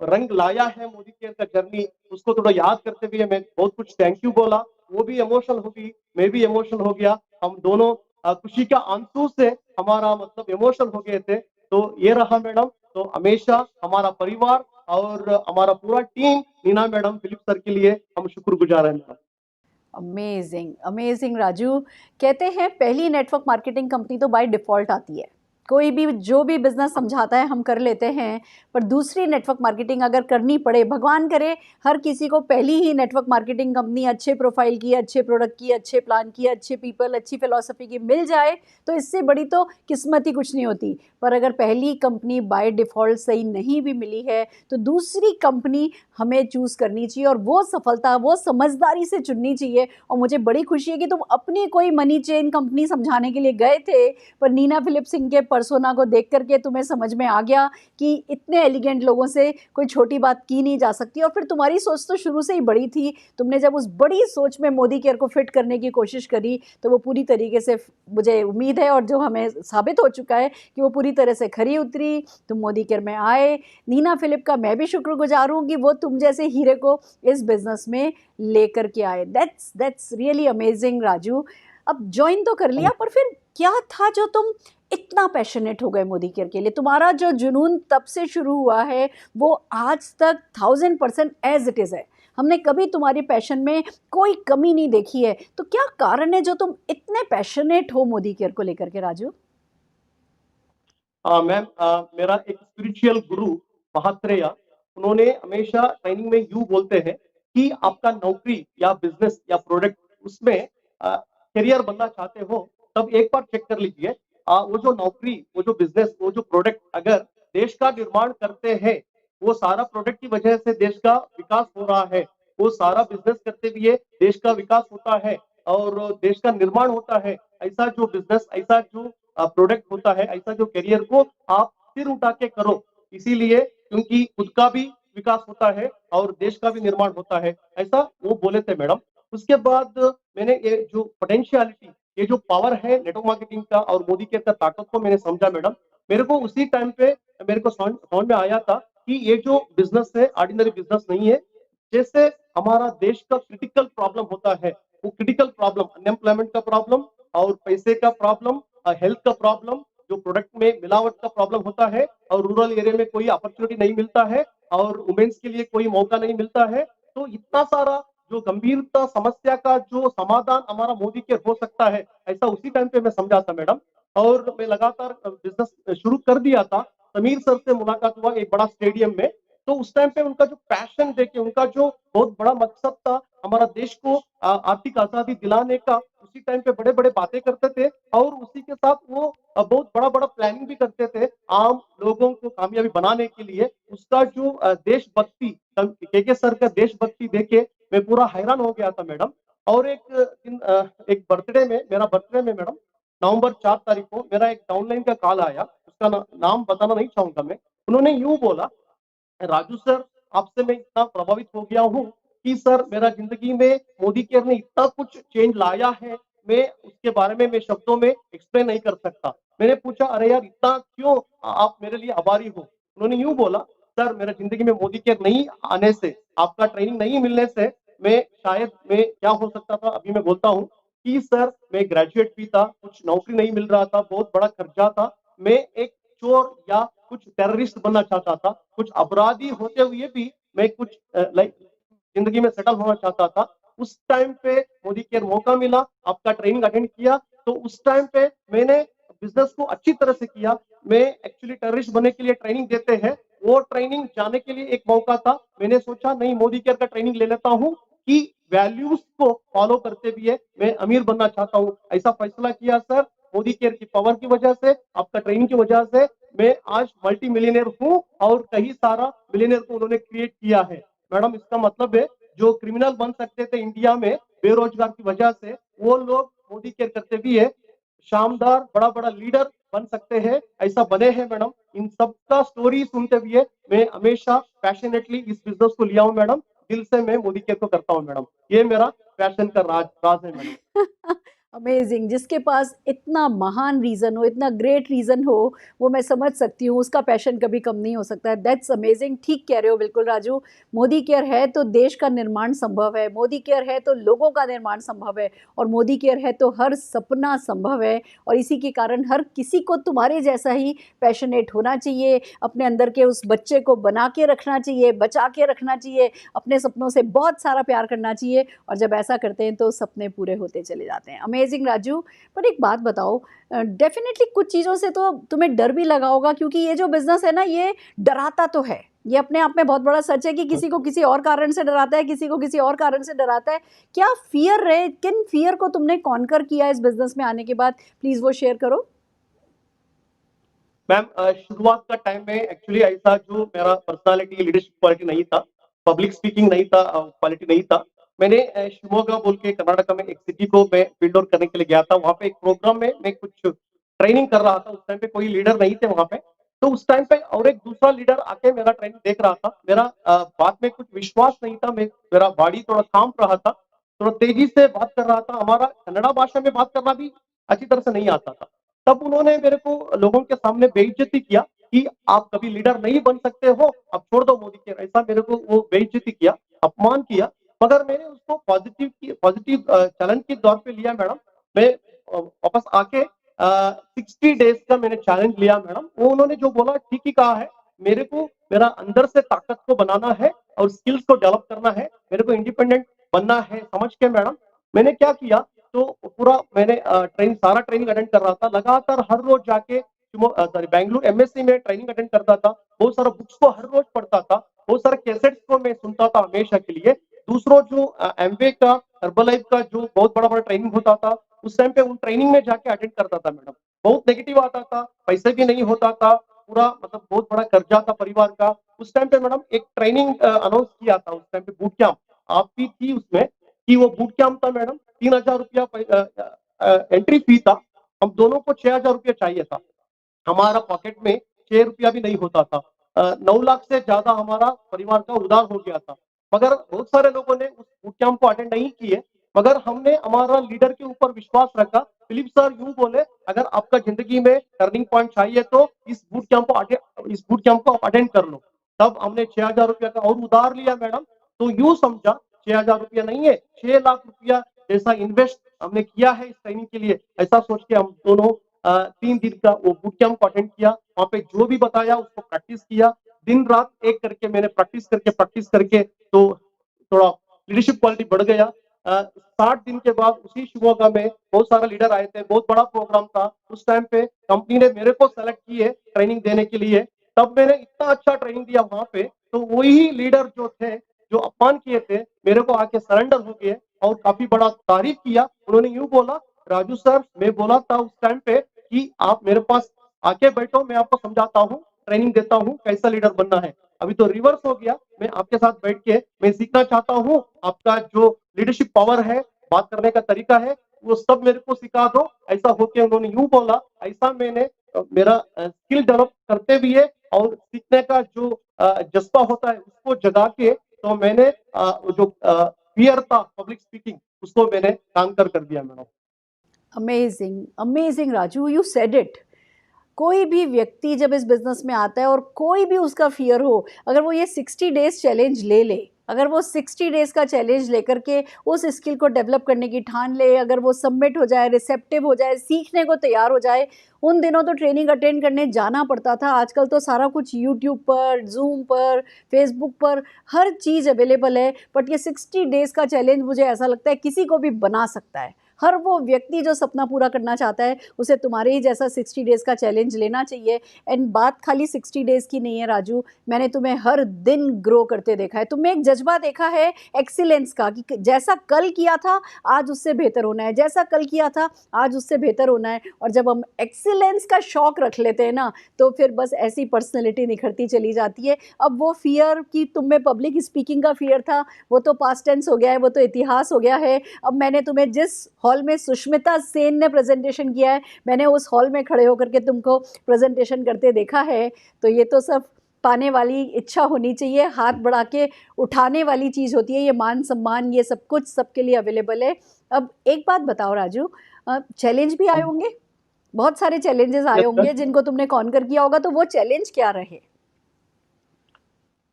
रंग लाया है मोदी केयर का जर्नी, उसको थोड़ा याद करते हुए मैं बहुत कुछ थैंक यू बोला। वो भी इमोशनल हो गई, मैं भी इमोशनल हो गया। हम दोनों खुशी का आंसू से हमारा मतलब इमोशनल हो गए थे। तो ये रहा मैडम। तो हमेशा हमारा परिवार और हमारा पूरा team Nina madam, Philip sir के लिए हम शुक्रगुजार हैं मैडम। Amazing amazing Raju. कहते हैं पहली नेटवर्क मार्केटिंग कंपनी तो बाय डिफ़ॉल्ट आती है, कोई भी जो भी बिज़नेस समझाता है हम कर लेते हैं, पर दूसरी नेटवर्क मार्केटिंग अगर करनी पड़े, भगवान करे हर किसी को पहली ही नेटवर्क मार्केटिंग कंपनी अच्छे प्रोफाइल की, अच्छे प्रोडक्ट की, अच्छे प्लान की, अच्छे पीपल, अच्छी फिलॉसफी की मिल जाए, तो इससे बड़ी तो किस्मत ही कुछ नहीं होती। पर अगर पहली कंपनी बाय डिफ़ॉल्ट सही नहीं भी मिली है, तो दूसरी कंपनी हमें चूज़ करनी चाहिए, और वो सफलता वो समझदारी से चुननी चाहिए। और मुझे बड़ी खुशी है कि तुम अपनी कोई मनी चेन कंपनी समझाने के लिए गए थे, पर नीना फिलिप सिंह के पर्सोना को देख करके तुम्हें समझ में आ गया कि इतने एलिगेंट लोगों से कोई छोटी बात की नहीं जा सकती। और फिर तुम्हारी सोच तो शुरू से ही बड़ी थी। तुमने जब उस बड़ी सोच में मोदी केयर को फिट करने की कोशिश करी, तो वो पूरी तरीके से, मुझे उम्मीद है और जो हमें साबित हो चुका है कि वो पूरी तरह से खरी उतरी। तुम मोदी केयर में आए। नीना फिलिप का मैं भी शुक्रगुजार हूँ कि वो तुम जैसे हीरे को इस बिज़नेस में लेकर के आए। That's really amazing Raju. अब ज्वाइन तो कर लिया, पर फिर क्या था जो तुम इतना पैशनेट हो गए मोदी केयर के लिए? तुम्हारा जो जुनून तब से शुरू हुआ है, वो आज तक 1000% एज इट इज़ है। हमने कभी तुम्हारी पैशन में कोई कमी नहीं देखी है। तो क्या कारण है जो तुम इतने पैशनेट हो मोदी केयर को लेकर के राजू? मैम, मेरा एक स्पिरिचुअल गुरु महात्रेया, उन्होंने हमेशा ट्रेनिंग में यूँ बोलते हैं कि आपका नौकरी या बिज़नेस या प्रोडक्ट उसमें करियर बनना चाहते हो, तब एक बार चेक कर लीजिए। वो जो नौकरी, वो जो बिज़नेस, वो जो प्रोडक्ट अगर देश का निर्माण करते हैं, वो सारा प्रोडक्ट की वजह से देश का विकास हो रहा है। वो सारा बिज़नेस करते हुए देश का विकास होता है और देश का निर्माण होता है। ऐसा जो बिज़नेस, ऐसा जो प्रोडक्ट होता है, ऐसा जो करियर को आप सिर उठा के करो। इसीलिए क्योंकि खुद का भी विकास होता है और देश का भी निर्माण होता है, ऐसा वो बोले थे मैडम। उसके बाद मैंने ये जो पोटेंशियलिटी, ये जो पावर है नेटवर्क मार्केटिंग का और मोदी केयर का ताकत को मैंने समझा मैडम। मेरे को उसी टाइम पे मेरे को समझ में आया था कि ये जो बिज़नेस है, ऑर्डिनरी बिज़नेस नहीं है। जैसे हमारा देश का क्रिटिकल प्रॉब्लम होता है, वो क्रिटिकल प्रॉब्लम अनएम्प्लॉयमेंट का प्रॉब्लम और पैसे का प्रॉब्लम, हेल्थ का प्रॉब्लम, जो प्रोडक्ट में मिलावट का प्रॉब्लम होता है और रूरल एरिया में कोई अपॉर्चुनिटी नहीं मिलता है और वुमेन्स के लिए कोई मौका नहीं मिलता है। तो इतना सारा जो गंभीरता समस्या का जो समाधान हमारा मोदी केयर हो सकता है, ऐसा उसी टाइम पे मैं समझा था मैडम। और मैं लगातार बिज़नेस शुरू कर दिया था। समीर सर से मुलाकात हुआ एक बड़ा स्टेडियम में, तो उस टाइम पे उनका जो पैशन देख के, उनका जो बहुत बड़ा मकसद था हमारा देश को आर्थिक आज़ादी दिलाने का, उसी टाइम पे बड़े-बड़े बातें करते थे और उसी के साथ वो बहुत बड़ा-बड़ा प्लानिंग भी करते थे, आम लोगों को कामयाबी बनाने के लिए। उसका जो देशभक्ति, केके सर का देशभक्ति देख के मैं पूरा हैरान हो गया था मैडम। और एक दिन एक बर्थडे में, मेरा बर्थडे में मैडम, नवंबर 4 तारीख को मेरा एक डाउनलाइन का कॉल आया, उसका नाम बताना नहीं चाहूँगा मैं। उन्होंने यूँ बोला, राजू सर, आपसे मैं इतना प्रभावित हो गया हूँ कि सर मेरा ज़िंदगी में मोदी केयर ने इतना कुछ चेंज लाया है, मैं उसके बारे में मैं शब्दों में एक्सप्लेन नहीं कर सकता। मैंने पूछा, अरे यार इतना क्यों आप मेरे लिए आभारी हो? उन्होंने यूँ बोला, सर मेरा ज़िंदगी में मोदी केयर नहीं आने से, आपका ट्रेनिंग नहीं मिलने से मैं क्या हो सकता था, अभी मैं बोलता हूँ कि सर मैं ग्रेजुएट भी था, कुछ नौकरी नहीं मिल रहा था, बहुत बड़ा खर्चा था। मैं एक चोर या कुछ टेररिस्ट बनना चाहता था, कुछ अपराधी होते हुए भी मैं कुछ लाइक ज़िंदगी में सेटल होना चाहता था। उस टाइम पे मोदी केयर मौका मिला, आपका ट्रेनिंग अटेंड किया, तो उस टाइम पे मैंने बिज़नेस को अच्छी तरह से किया। मैं एक्चुअली टेररिस्ट बनने के लिए ट्रेनिंग देते हैं, वो ट्रेनिंग जाने के लिए एक मौका था। मैंने सोचा नहीं, मोदी केयर का ट्रेनिंग ले लेता हूँ कि वैल्यूज़ को फॉलो करते हुए मैं अमीर बनना चाहता हूँ। ऐसा फैसला किया सर, मोदी केयर की पावर की वजह से, आपका ट्रेनिंग की वजह से मैं आज मल्टी मिलियनेयर हूँ और कई सारा मिलियनेयर को उन्होंने क्रिएट किया है। मैडम इसका मतलब है, जो क्रिमिनल बन सकते थे इंडिया में बेरोजगार की वजह से, वो लोग मोदी केयर करते भी है शानदार बड़ा-बड़ा लीडर बन सकते हैं, ऐसा बने हैं मैडम। इन सबका स्टोरी सुनते हुए मैं हमेशा पैशनेटली इस बिज़नेस को लिया हूँ मैडम। दिल से मैं मोदी केयर को करता हूँ मैडम। ये मेरा पैशन का राज है मैडम। अमेजिंग, जिसके पास इतना महान रीज़न हो, इतना ग्रेट रीज़न हो, वो मैं समझ सकती हूँ, उसका पैशन कभी कम नहीं हो सकता है। That's amazing. ठीक कह रहे हो बिल्कुल राजू। मोदी केयर है तो देश का निर्माण संभव है, मोदी केयर है तो लोगों का निर्माण संभव है, और मोदी केयर है तो हर सपना संभव है। और इसी के कारण हर किसी को तुम्हारे जैसा ही पैशनेट होना चाहिए, अपने अंदर के उस बच्चे को बना के रखना चाहिए, बचा के रखना चाहिए, अपने सपनों से बहुत सारा प्यार करना चाहिए, और जब ऐसा करते हैं तो सपने पूरे होते चले जाते हैं। अमेजिंग राजू। पर एक बात बताओ, डेफिनेटली कुछ चीज़ों से तो तुम्हें डर भी लगा होगा, क्योंकि ये जो बिजनेस है ना, ये डराता तो है, ये अपने आप में बहुत बड़ा सच है कि किसी को किसी और कारण से डराता है, किसी को किसी और कारण से डराता है। क्या फियर रहे, किन फियर को तुमने कॉन्कर किया इस बिजनेस में आने के बाद, प्लीज वो शेयर करो। मैम, शुरुआत का टाइम में एक्चुअली ऐसा जो मेरा पर्सनालिटी लीडरशिप क्वालिटी नहीं था, पब्लिक स्पीकिंग नहीं था, क्वालिटी नहीं था। मैंने शिवमोगा बोल के कर्नाटक में एक सिटी को मैं फील्ड आउट करने के लिए गया था। वहाँ पे एक प्रोग्राम में मैं कुछ ट्रेनिंग कर रहा था। उस टाइम पे कोई लीडर नहीं थे वहाँ पे। तो उस टाइम पे और एक दूसरा लीडर आके मेरा ट्रेनिंग देख रहा था। मेरा बात में कुछ विश्वास नहीं था। मेरा बॉडी थोड़ा काँप रहा था। थोड़ा तेजी से बात कर रहा था। हमारा कन्नड़ा भाषा में बात करना भी अच्छी तरह से नहीं आता था। तब उन्होंने मेरे को लोगों के सामने बेइज्जती किया कि आप कभी लीडर नहीं बन सकते हो, आप छोड़ दो मोदी केयर। ऐसा मेरे को वो बेइज्जती किया, अपमान किया। मगर मैंने उसको पॉजिटिव चैलेंज के तौर पे लिया मैडम। मैं वापस आके 60 डेज का मैंने चैलेंज लिया मैडम। वो उन्होंने जो बोला ठीक ही कहा है। मेरे को मेरा अंदर से ताकत को बनाना है और स्किल्स को डेवलप करना है। मेरे को इंडिपेंडेंट बनना है समझ के मैडम, मैंने क्या किया, तो पूरा मैंने सारा ट्रेनिंग अटेंड कर रहा था। लगातार हर रोज जाके सॉरी बेंगलुरु एमएससी में ट्रेनिंग अटेंड करता था, बहुत सारा बुक्स को हर रोज पढ़ता था, बहुत सारे कैसेट्स को मैं सुनता था हमेशा के लिए। दूसरों जो एमवे का, हर्बलाइफ का जो बहुत बड़ा बड़ा ट्रेनिंग होता था, उस टाइम पे उन ट्रेनिंग में जाके अटेंड करता था मैडम। बहुत नेगेटिव आता था, पैसे भी नहीं होता था, पूरा मतलब बहुत बड़ा कर्जा था परिवार का। उस टाइम पे मैडम एक ट्रेनिंग अनाउंस किया था उस टाइम पे, बूट कैंप आप भी थी उसमें, कि वो बूट कैंप था मैडम, 3,000 रुपया एंट्री फी था। हम दोनों को 6,000 रुपया चाहिए था। हमारा पॉकेट में 6 रुपया भी नहीं होता था। 9 लाख से ज्यादा हमारा परिवार का उधार हो गया था। मगर बहुत सारे लोगों ने उस बूट कैंप को अटेंड नहीं किए, मगर हमने हमारा लीडर के ऊपर विश्वास रखा। फिलिप सर यूं बोले, अगर आपका जिंदगी में टर्निंग पॉइंट चाहिए तो इस बूट कैंप को आप अटेंड कर लो। तब हमने 6,000 रुपया का और उधार लिया मैडम। तो यूं समझा 6,000 रुपया नहीं है, 6 लाख रुपया जैसा इन्वेस्ट हमने किया है इस ट्रेनिंग के लिए, ऐसा सोच के हम दोनों 3 दिन का वो बूट कैंप को अटेंड किया। वहाँ पे जो भी बताया उसको प्रैक्टिस किया। दिन रात एक करके मैंने प्रैक्टिस करके तो थोड़ा लीडरशिप क्वालिटी बढ़ गया। 60 दिन के बाद उसी शिमोगा में बहुत सारे लीडर आए थे, बहुत बड़ा प्रोग्राम था। उस टाइम पे कंपनी ने मेरे को सेलेक्ट किए ट्रेनिंग देने के लिए। तब मैंने इतना अच्छा ट्रेनिंग दिया वहाँ पे, तो वही लीडर जो थे, जो अपमान किए थे, मेरे को आके सरेंडर हो गए और काफी बड़ा तारीफ किया। उन्होंने यूं बोला, राजू सर, मैं बोला था उस टाइम पे कि आप मेरे पास आके बैठो, मैं आपको समझाता हूँ, ट्रेनिंग देता हूँ कैसा लीडर बनना है। अभी तो रिवर्स हो गया, मैं आपके साथ बैठ के मैं सीखना चाहता हूँ। आपका जो लीडरशिप पावर है, बात करने का तरीका है, वो सब मेरे को सिखा दो। ऐसा होके उन्होंने यूं बोला। ऐसा मैंने मेरा स्किल डेवलप करते भी है और सीखने का जो जज्बा होता है उसको जगा के, तो मैंने जो फियर था पब्लिक स्पीकिंग, उसको मैंने कांकर कर दिया madam. Amazing, amazing Raju, you said it. कोई भी व्यक्ति जब इस बिजनेस में आता है और कोई भी उसका फियर हो, अगर वो ये 60 डेज चैलेंज ले ले, अगर वो 60 डेज का चैलेंज लेकर के उस स्किल को डेवलप करने की ठान ले, अगर वो सबमिट हो जाए, रिसेप्टिव हो जाए, सीखने को तैयार हो जाए। उन दिनों तो ट्रेनिंग अटेंड करने जाना पड़ता था, आजकल तो सारा कुछ यूट्यूब पर, जूम पर, फेसबुक पर हर चीज़ अवेलेबल है। बट ये 60 डेज का चैलेंज मुझे ऐसा लगता है किसी को भी बना सकता है। हर वो व्यक्ति जो सपना पूरा करना चाहता है उसे तुम्हारे ही जैसा 60 डेज़ का चैलेंज लेना चाहिए। एंड बात खाली 60 डेज़ की नहीं है राजू, मैंने तुम्हें हर दिन ग्रो करते देखा है। तुम्हें एक जज्बा देखा है एक्सीलेंस का, कि जैसा कल किया था आज उससे बेहतर होना है, जैसा कल किया था आज उससे बेहतर होना है। और जब हम एक्सीलेंस का शौक रख लेते हैं ना, तो फिर बस ऐसी पर्सनैलिटी निखरती चली जाती है। अब वो फियर कि तुम में पब्लिक स्पीकिंग का फियर था, वो तो पास्ट टेंस हो गया है, वो तो इतिहास हो गया है। अब मैंने तुम्हें जिस हॉल में सुष्मिता सेन ने प्रेजेंटेशन किया है, मैंने उस हॉल में खड़े होकर के तुमको प्रेजेंटेशन करते देखा है। तो ये तो सब पाने वाली इच्छा होनी चाहिए, हाथ बढ़ा के उठाने वाली चीज़ होती है। ये मान सम्मान, ये सब कुछ सबके लिए अवेलेबल है। अब एक बात बताओ राजू, चैलेंज भी आए होंगे, बहुत सारे चैलेंजेस आए यस सर। होंगे जिनको तुमने कॉन्कर किया होगा, तो वो चैलेंज क्या रहे?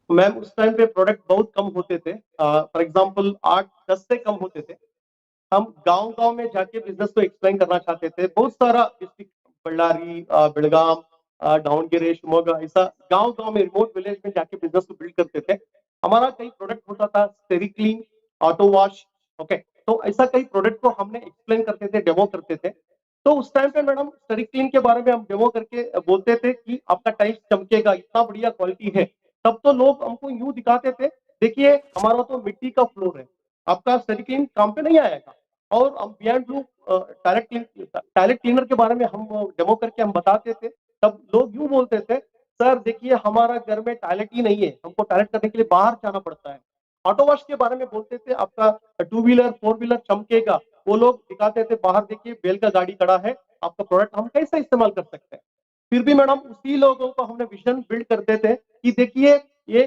मैम उस टाइम पे प्रोडक्ट बहुत कम होते थे, फॉर एग्जांपल 8-10 से कम होते थे। हम गांव-गांव में जाके बिजनेस को एक्सप्लेन करना चाहते थे। बहुत सारा डिस्ट्रिक्ट, बಳ್ಳारी, बेलगाम, दावणगेरे, शिवमोगा, ऐसा गांव-गांव में, रिमोट विलेज में जाके बिजनेस को बिल्ड करते थे। हमारा कई प्रोडक्ट होता था, स्टेरिक्लीन, ऑटो वॉश, ओके। तो ऐसा कई प्रोडक्ट को हमने एक्सप्लेन करते थे, डेमो करते थे। तो उस टाइम पे मैडम स्टेरिक्लीन के बारे में हम डेमो करके बोलते थे कि आपका टाइल्स चमकेगा, इतना बढ़िया क्वालिटी है। तब तो लोग हमको यूं दिखाते थे, देखिए हमारा तो मिट्टी का फ्लोर है, आपका स्टेरिक्लीन काम पे नहीं आएगा। और हम बियॉन्ड ब्लू टॉयलेट क्लीनर के बारे में हम डेमो करके हम बताते थे। तब लोग यूं बोलते थे, सर देखिए हमारा घर में टॉयलेट ही नहीं है, हमको टॉयलेट करने के लिए बाहर जाना पड़ता है। ऑटो वॉश के बारे में बोलते थे, आपका टू व्हीलर, फोर व्हीलर चमकेगा, वो लोग दिखाते थे, बाहर देखिए बेल का गाड़ी खड़ा है, आपका प्रोडक्ट हम कैसे इस्तेमाल कर सकते हैं। फिर भी मैडम उसी लोगों को हमने विजन बिल्ड करते थे कि देखिए ये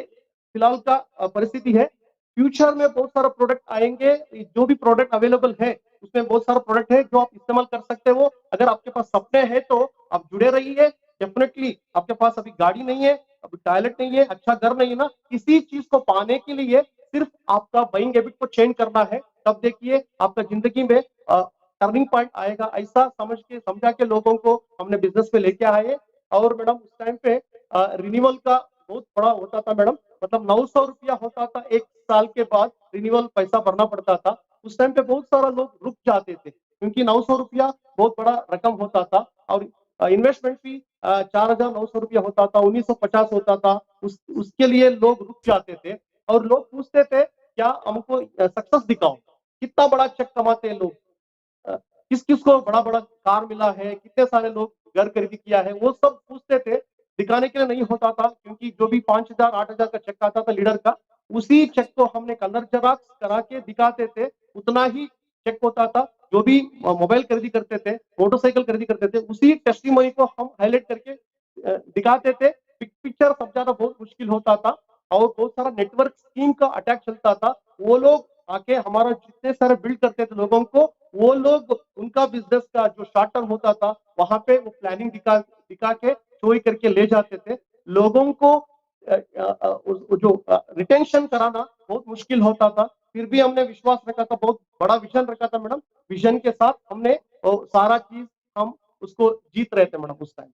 फिलहाल का परिस्थिति है, फ्यूचर में बहुत सारा प्रोडक्ट आएंगे, जो भी प्रोडक्ट अवेलेबल है उसमें बहुत सारा प्रोडक्ट है जो आप इस्तेमाल कर सकते हो। अगर आपके पास सपने हैं तो आप जुड़े रहिए। डेफिनेटली आपके पास अभी गाड़ी नहीं है, अभी टॉयलेट नहीं है, अच्छा घर नहीं है ना, इसी चीज को पाने के लिए सिर्फ आपका बाइंग हैबिट को चेंज करना है। तब देखिए आपका जिंदगी में टर्निंग पॉइंट आएगा। ऐसा समझा के लोगों को हमने बिजनेस में लेके आए। और मैडम उस टाइम पे रिन्यूअल का बहुत बड़ा होता था मैडम, मतलब 900 रुपया होता था, 1 साल के बाद रिन्यूअल पैसा भरना पड़ता था। उस टाइम पे बहुत सारा लोग रुक जाते थे क्योंकि 900 रुपया बहुत बड़ा रकम होता था। और इन्वेस्टमेंट फी 4,900 रुपया होता था, 1,950 होता था, उसके लिए लोग रुक जाते थे और लोग पूछते थे क्या हमको सक्सेस दिखाओ, कितना बड़ा चेक कमाते हैं लोग, किस किस को बड़ा बड़ा कार मिला है, कितने सारे लोग घर खरीदी किया है, वो सब पूछते थे। दिखाने के लिए नहीं होता था, क्योंकि जो भी 5,000 8,000 का चेक आता था लीडर का, उसी चेक को हमने कलर जेरॉक्स करा के दिखाते थे, उतना ही चेक होता था। जो भी मोबाइल खरीदी करते थे, मोटरसाइकिल खरीदी करते थे, उसी टेस्टिमोनी को हम हाईलाइट करके दिखाते थे। पिक्चर सब ज्यादा बहुत मुश्किल होता था और बहुत सारा नेटवर्क स्कीम का अटैक चलता था। वो लोग आके हमारा जितने सारे बिल्ड करते थे लोगों को, वो लोग उनका बिजनेस का जो शॉर्ट टर्म होता था, वहां पे वो प्लानिंग दिखा के चोरी करके ले जाते थे। लोगों को जो रिटेंशन कराना बहुत मुश्किल होता था, फिर भी हमने विश्वास रखा था, बहुत बड़ा विजन रखा था मैडम। विजन के साथ हमने सारा चीज हम उसको जीत रहे थे मैडम उस टाइम।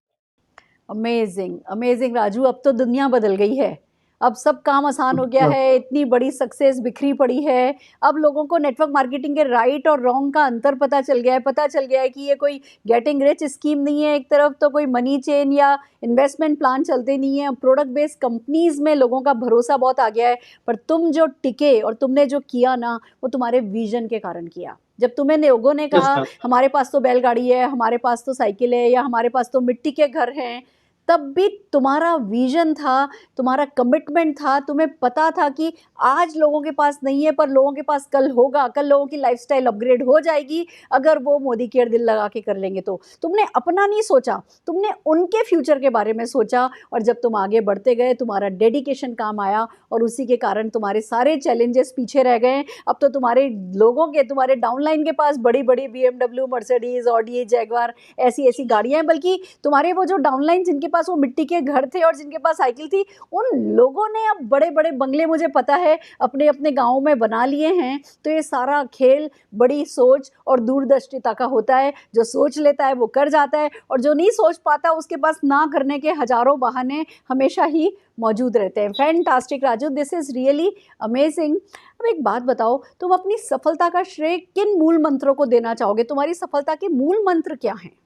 अमेजिंग अमेजिंग राजू, अब तो दुनिया बदल गई है। अब सब काम आसान हो गया है, इतनी बड़ी सक्सेस बिखरी पड़ी है। अब लोगों को नेटवर्क मार्केटिंग के राइट और रॉन्ग का अंतर पता चल गया है। पता चल गया है कि ये कोई गेटिंग रिच स्कीम नहीं है, एक तरफ तो कोई मनी चेन या इन्वेस्टमेंट प्लान चलते नहीं है। प्रोडक्ट बेस्ड कंपनीज में लोगों का भरोसा बहुत आ गया है। पर तुम जो टिके और तुमने जो किया ना, वो तुम्हारे विजन के कारण किया। जब तुम्हें लोगों ने कहा हमारे पास तो बैलगाड़ी है, हमारे पास तो साइकिल है, या हमारे पास तो मिट्टी के घर हैं, तब भी तुम्हारा विजन था, तुम्हारा कमिटमेंट था। तुम्हें पता था कि आज लोगों के पास नहीं है, पर लोगों के पास कल होगा। कल लोगों की लाइफस्टाइल अपग्रेड हो जाएगी अगर वो मोदी केयर दिल लगा के कर लेंगे। तो तुमने अपना नहीं सोचा, तुमने उनके फ्यूचर के बारे में सोचा। और जब तुम आगे बढ़ते गए, तुम्हारा डेडिकेशन काम आया और उसी के कारण तुम्हारे सारे चैलेंजेस पीछे रह गए। अब तो तुम्हारे लोगों के, तुम्हारे डाउनलाइन के पास बड़ी बड़ी BMW, मर्सिडीज, ऑडी, जैगवार ऐसी ऐसी गाड़ियां हैं। बल्कि तुम्हारे वो जो डाउनलाइन जिनके पास वो मिट्टी के घर थे और जिनके पास साइकिल थी, उन लोगों ने अब बड़े बड़े बंगले, मुझे पता है, अपने अपने गाँव में बना लिए हैं। तो ये सारा खेल बड़ी सोच और दूरदर्शिता का होता है। जो सोच लेता है वो कर जाता है, और जो नहीं सोच पाता उसके पास ना करने के हजारों बहाने हमेशा ही मौजूद रहते हैं। Fantastic Raju, this is really amazing. अब एक बात बताओ, तुम अपनी सफलता का श्रेय किन मूल मंत्रों को देना चाहोगे? तुम्हारी सफलता के मूल मंत्र क्या हैं?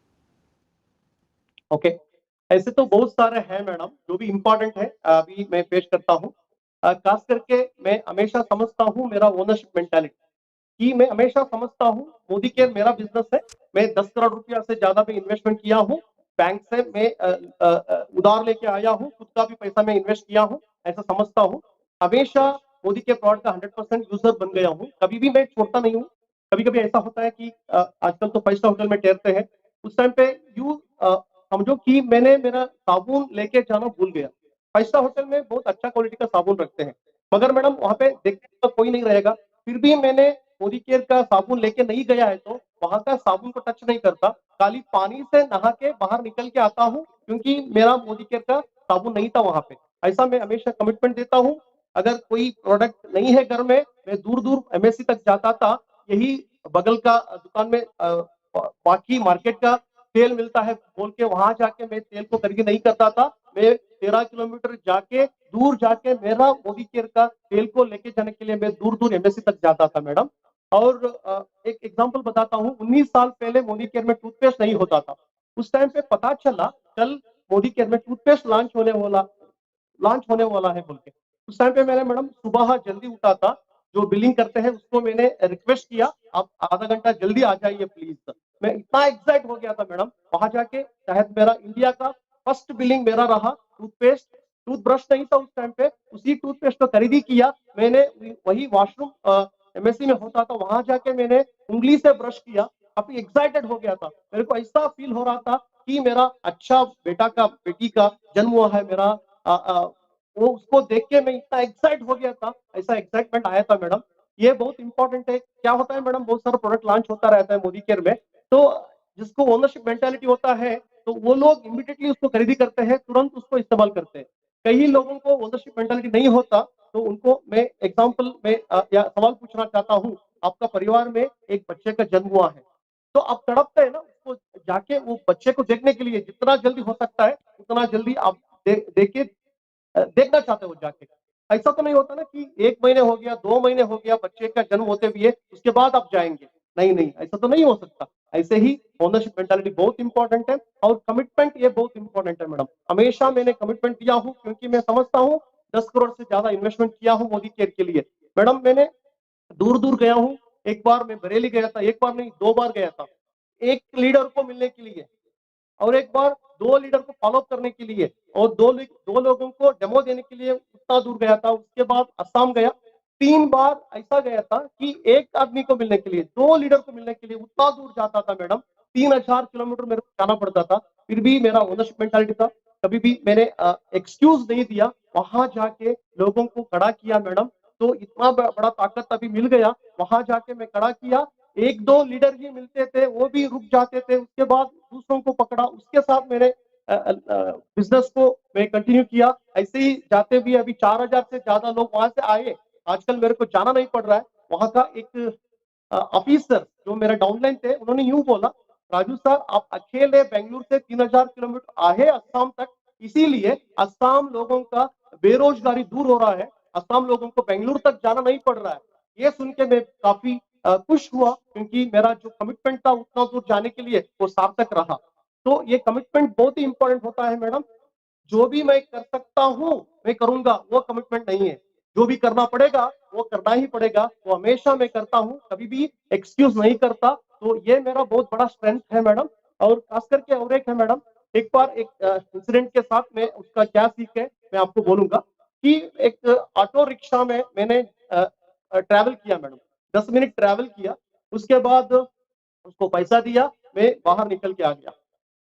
ओके, ऐसे तो बहुत सारे हैं मैडम, जो भी इम्पोर्टेंट है अभी मैं पेश करता हूँ। खास करके मैं हमेशा समझता हूँ मेरा ओनरशिप मेंटालिटी, कि मैं हमेशा समझता हूँ मोदी केयर मेरा बिजनेस है। मैं 10 करोड़ रुपया से ज्यादा में इन्वेस्टमेंट किया हूँ, बैंक से मैं उधार लेके आया हूँ, खुद का भी पैसा मैं इन्वेस्ट किया हूँ, ऐसा समझता हूँ। हमेशा मोदी के प्रोडक्ट का 100% यूजर बन गया हूँ, कभी भी मैं छोड़ता नहीं हूँ। कभी कभी ऐसा होता है कि आजकल तो 5 स्टार होटल में ठहरते हैं, उस टाइम पे समझो कि मैंने मेरा साबुन लेके जाना भूल गया। 5 स्टार होटल में बहुत अच्छा क्वालिटी का साबुन रखते हैं, मगर मैडम वहां पे देखने तो कोई नहीं रहेगा, फिर भी मैंने मोदी केयर का साबुन लेके नहीं गया है तो वहां का साबुन को टच नहीं करता, खाली पानी से नहा के बाहर निकल के आता हूँ, क्योंकि मेरा मोदी केयर का साबुन नहीं था वहां पे। ऐसा मैं हमेशा कमिटमेंट देता हूँ। अगर कोई प्रोडक्ट नहीं है घर में, मैं दूर दूर MSC तक जाता था, यही बगल का दुकान में बाकी मार्केट का तेल मिलता है बोल के वहां जाके मैं तेल को खरीदी नहीं करता था। मैं 13 किलोमीटर जाके, दूर जाके मेरा मोदी केयर का तेल को लेके जाने के लिए मैं दूर दूर MSC तक जाता था मैडम। और एक एग्जांपल बताता हूँ, 19 साल पहले मोदी केयर में टूथपेस्ट नहीं होता था। उस टाइम पे पता चला कल मोदी केयर में टूथपेस्ट लॉन्च होने वाला है बोल के। उस टाइम पे मैंने मैडम सुबह जल्दी उठा था, जो बिलिंग करते हैं उसको मैंने रिक्वेस्ट किया, आप आधा घंटा जल्दी आ जाइए प्लीज। मैं इतना एक्साइट हो गया था मैडम, वहां जाके शायद मेरा इंडिया का फर्स्ट बिलिंग मेरा रहा। टूथपेस्ट, टूथब्रश नहीं था उस टाइम पे, उसी टूथपेस्ट को खरीदी किया मैंने, वही वॉशरूम MSC में होता था, वहां जाके मैंने उंगली से ब्रश किया। काफी एक्साइटेड हो गया था, मेरे को ऐसा फील हो रहा था कि मेरा अच्छा बेटी का जन्म हुआ है मेरा। वो उसको देख के मैं इतना एक्साइट हो गया था, ऐसा एक्साइटमेंट आया था मैडम। ये बहुत इंपॉर्टेंट है। क्या होता है मैडम, बहुत सारा प्रोडक्ट लॉन्च होता रहता है मोदी केयर में, तो जिसको ओनरशिप मेंटालिटी होता है तो वो लोग इमीडिएटली उसको खरीदी करते हैं, तुरंत उसको इस्तेमाल करते हैं। कई लोगों को ओनरशिप मेंटालिटी नहीं होता, तो उनको मैं एग्जांपल में या सवाल पूछना चाहता हूँ। आपका परिवार में एक बच्चे का जन्म हुआ है, तो आप तड़पते हैं ना उसको जाके, वो बच्चे को देखने के लिए जितना जल्दी हो सकता है उतना जल्दी आप देखे देखना चाहते हो जाके। ऐसा तो नहीं होता ना कि 1 महीने हो गया, 2 महीने हो गया बच्चे का जन्म होते हुए, उसके बाद आप जाएंगे। नहीं नहीं, ऐसा तो नहीं हो सकता। ऐसे ही ओनरशिप मेंटालिटी बहुत इंपॉर्टेंट है और कमिटमेंट ये बहुत इंपॉर्टेंट है मैडम। हमेशा मैंने कमिटमेंट दिया हूँ क्योंकि मैं समझता हूँ 10 करोड़ से ज्यादा इन्वेस्टमेंट किया हूँ मोदी केयर के लिए। मैडम मैंने दूर दूर गया हूँ, एक बार मैं बरेली गया था, एक बार नहीं 2 बार गया था, एक लीडर को मिलने के लिए और एक बार 2 लीडर को फॉलो करने के लिए और 2 लोगों को डेमो देने के लिए उतना दूर गया था। उसके बाद असम गया, 3 बार ऐसा गया था कि एक आदमी को मिलने के लिए 2 लीडर को मिलने के लिए उतना दूर जाता था मैडम, 3000 किलोमीटर मेरे को जाना पड़ता था। फिर भी मेरा ओनरशिप मेंटालिटी था, कभी भी मैंने एक्सक्यूज नहीं दिया, वहां जाके लोगों को खड़ा किया मैडम। तो इतना बड़ा ताकत अभी मिल गया, वहां जाके मैं खड़ा किया, 1-2 लीडर ही मिलते थे, वो भी रुक जाते थे, उसके बाद दूसरों को पकड़ा, उसके साथ मैंने बिजनेस को मैं कंटिन्यू किया। ऐसे ही जाते भी अभी 4000 से ज्यादा लोग वहां से आए, आजकल मेरे को जाना नहीं पड़ रहा है। वहां का एक ऑफिसर जो मेरा डाउनलाइन थे, उन्होंने यूं बोला, राजू सर आप अकेले बेंगलुरु से 3000 किलोमीटर आए असम तक, इसीलिए असम लोगों का बेरोजगारी दूर हो रहा है, असम लोगों को बेंगलुरु तक जाना नहीं पड़ रहा है। ये सुन के मैं काफी खुश हुआ क्योंकि मेरा जो कमिटमेंट था उतना दूर जाने के लिए वो सार्थक रहा। तो ये कमिटमेंट बहुत ही इंपॉर्टेंट होता है मैडम। जो भी मैं कर सकता हूँ मैं करूंगा, वो कमिटमेंट नहीं है। जो भी करना पड़ेगा वो करना ही पड़ेगा, वो हमेशा मैं करता हूँ, कभी भी एक्सक्यूज नहीं करता। तो ये मेरा बहुत बड़ा स्ट्रेंथ है मैडम। और खास करके और एक है मैडम, एक बार एक इंसिडेंट के साथ में उसका क्या सीख है मैं आपको बोलूंगा कि एक ऑटो रिक्शा में मैंने ट्रैवल किया मैडम, 10 मिनट ट्रैवल किया, उसके बाद उसको पैसा दिया, मैं बाहर निकल के आ गया।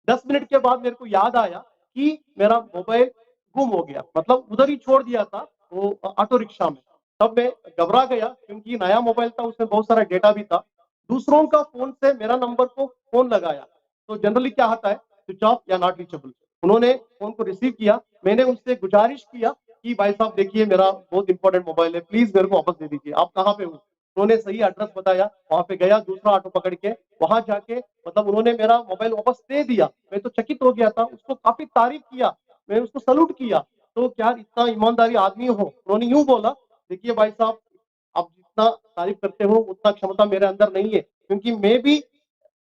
10 मिनट के बाद मेरे को याद आया कि मेरा मोबाइल गुम हो गया, मतलब उधर ही छोड़ दिया था वो ऑटो रिक्शा में। तब मैं घबरा गया क्योंकि नया मोबाइल था, उसमें बहुत सारा डेटा भी था। दूसरों का फोन से मेरा नंबर को फोन लगाया, तो जनरली क्या आता है, स्विच ऑफ या नॉट रीचेबल। उन्होंने फोन को रिसीव किया, मैंने उनसे गुजारिश किया कि भाई साहब देखिए मेरा बहुत इंपॉर्टेंट मोबाइल है, प्लीज मेरे को वापस दे दीजिए, आप कहाँ पे हो। उन्होंने सही एड्रेस बताया, वहां पे गया, दूसरा ऑटो पकड़ के वहां जाके मतलब उन्होंने मेरा मोबाइल वापस दे दिया। मैं तो चकित हो गया था, उसको काफी तारीफ किया, मैं उसको सलूट किया। तो क्या इतना ईमानदारी आदमी हो, उन्होंने यूं बोला, देखिए भाई साहब आप जितना तारीफ करते हो उतना क्षमता मेरे अंदर नहीं है, क्योंकि मैं भी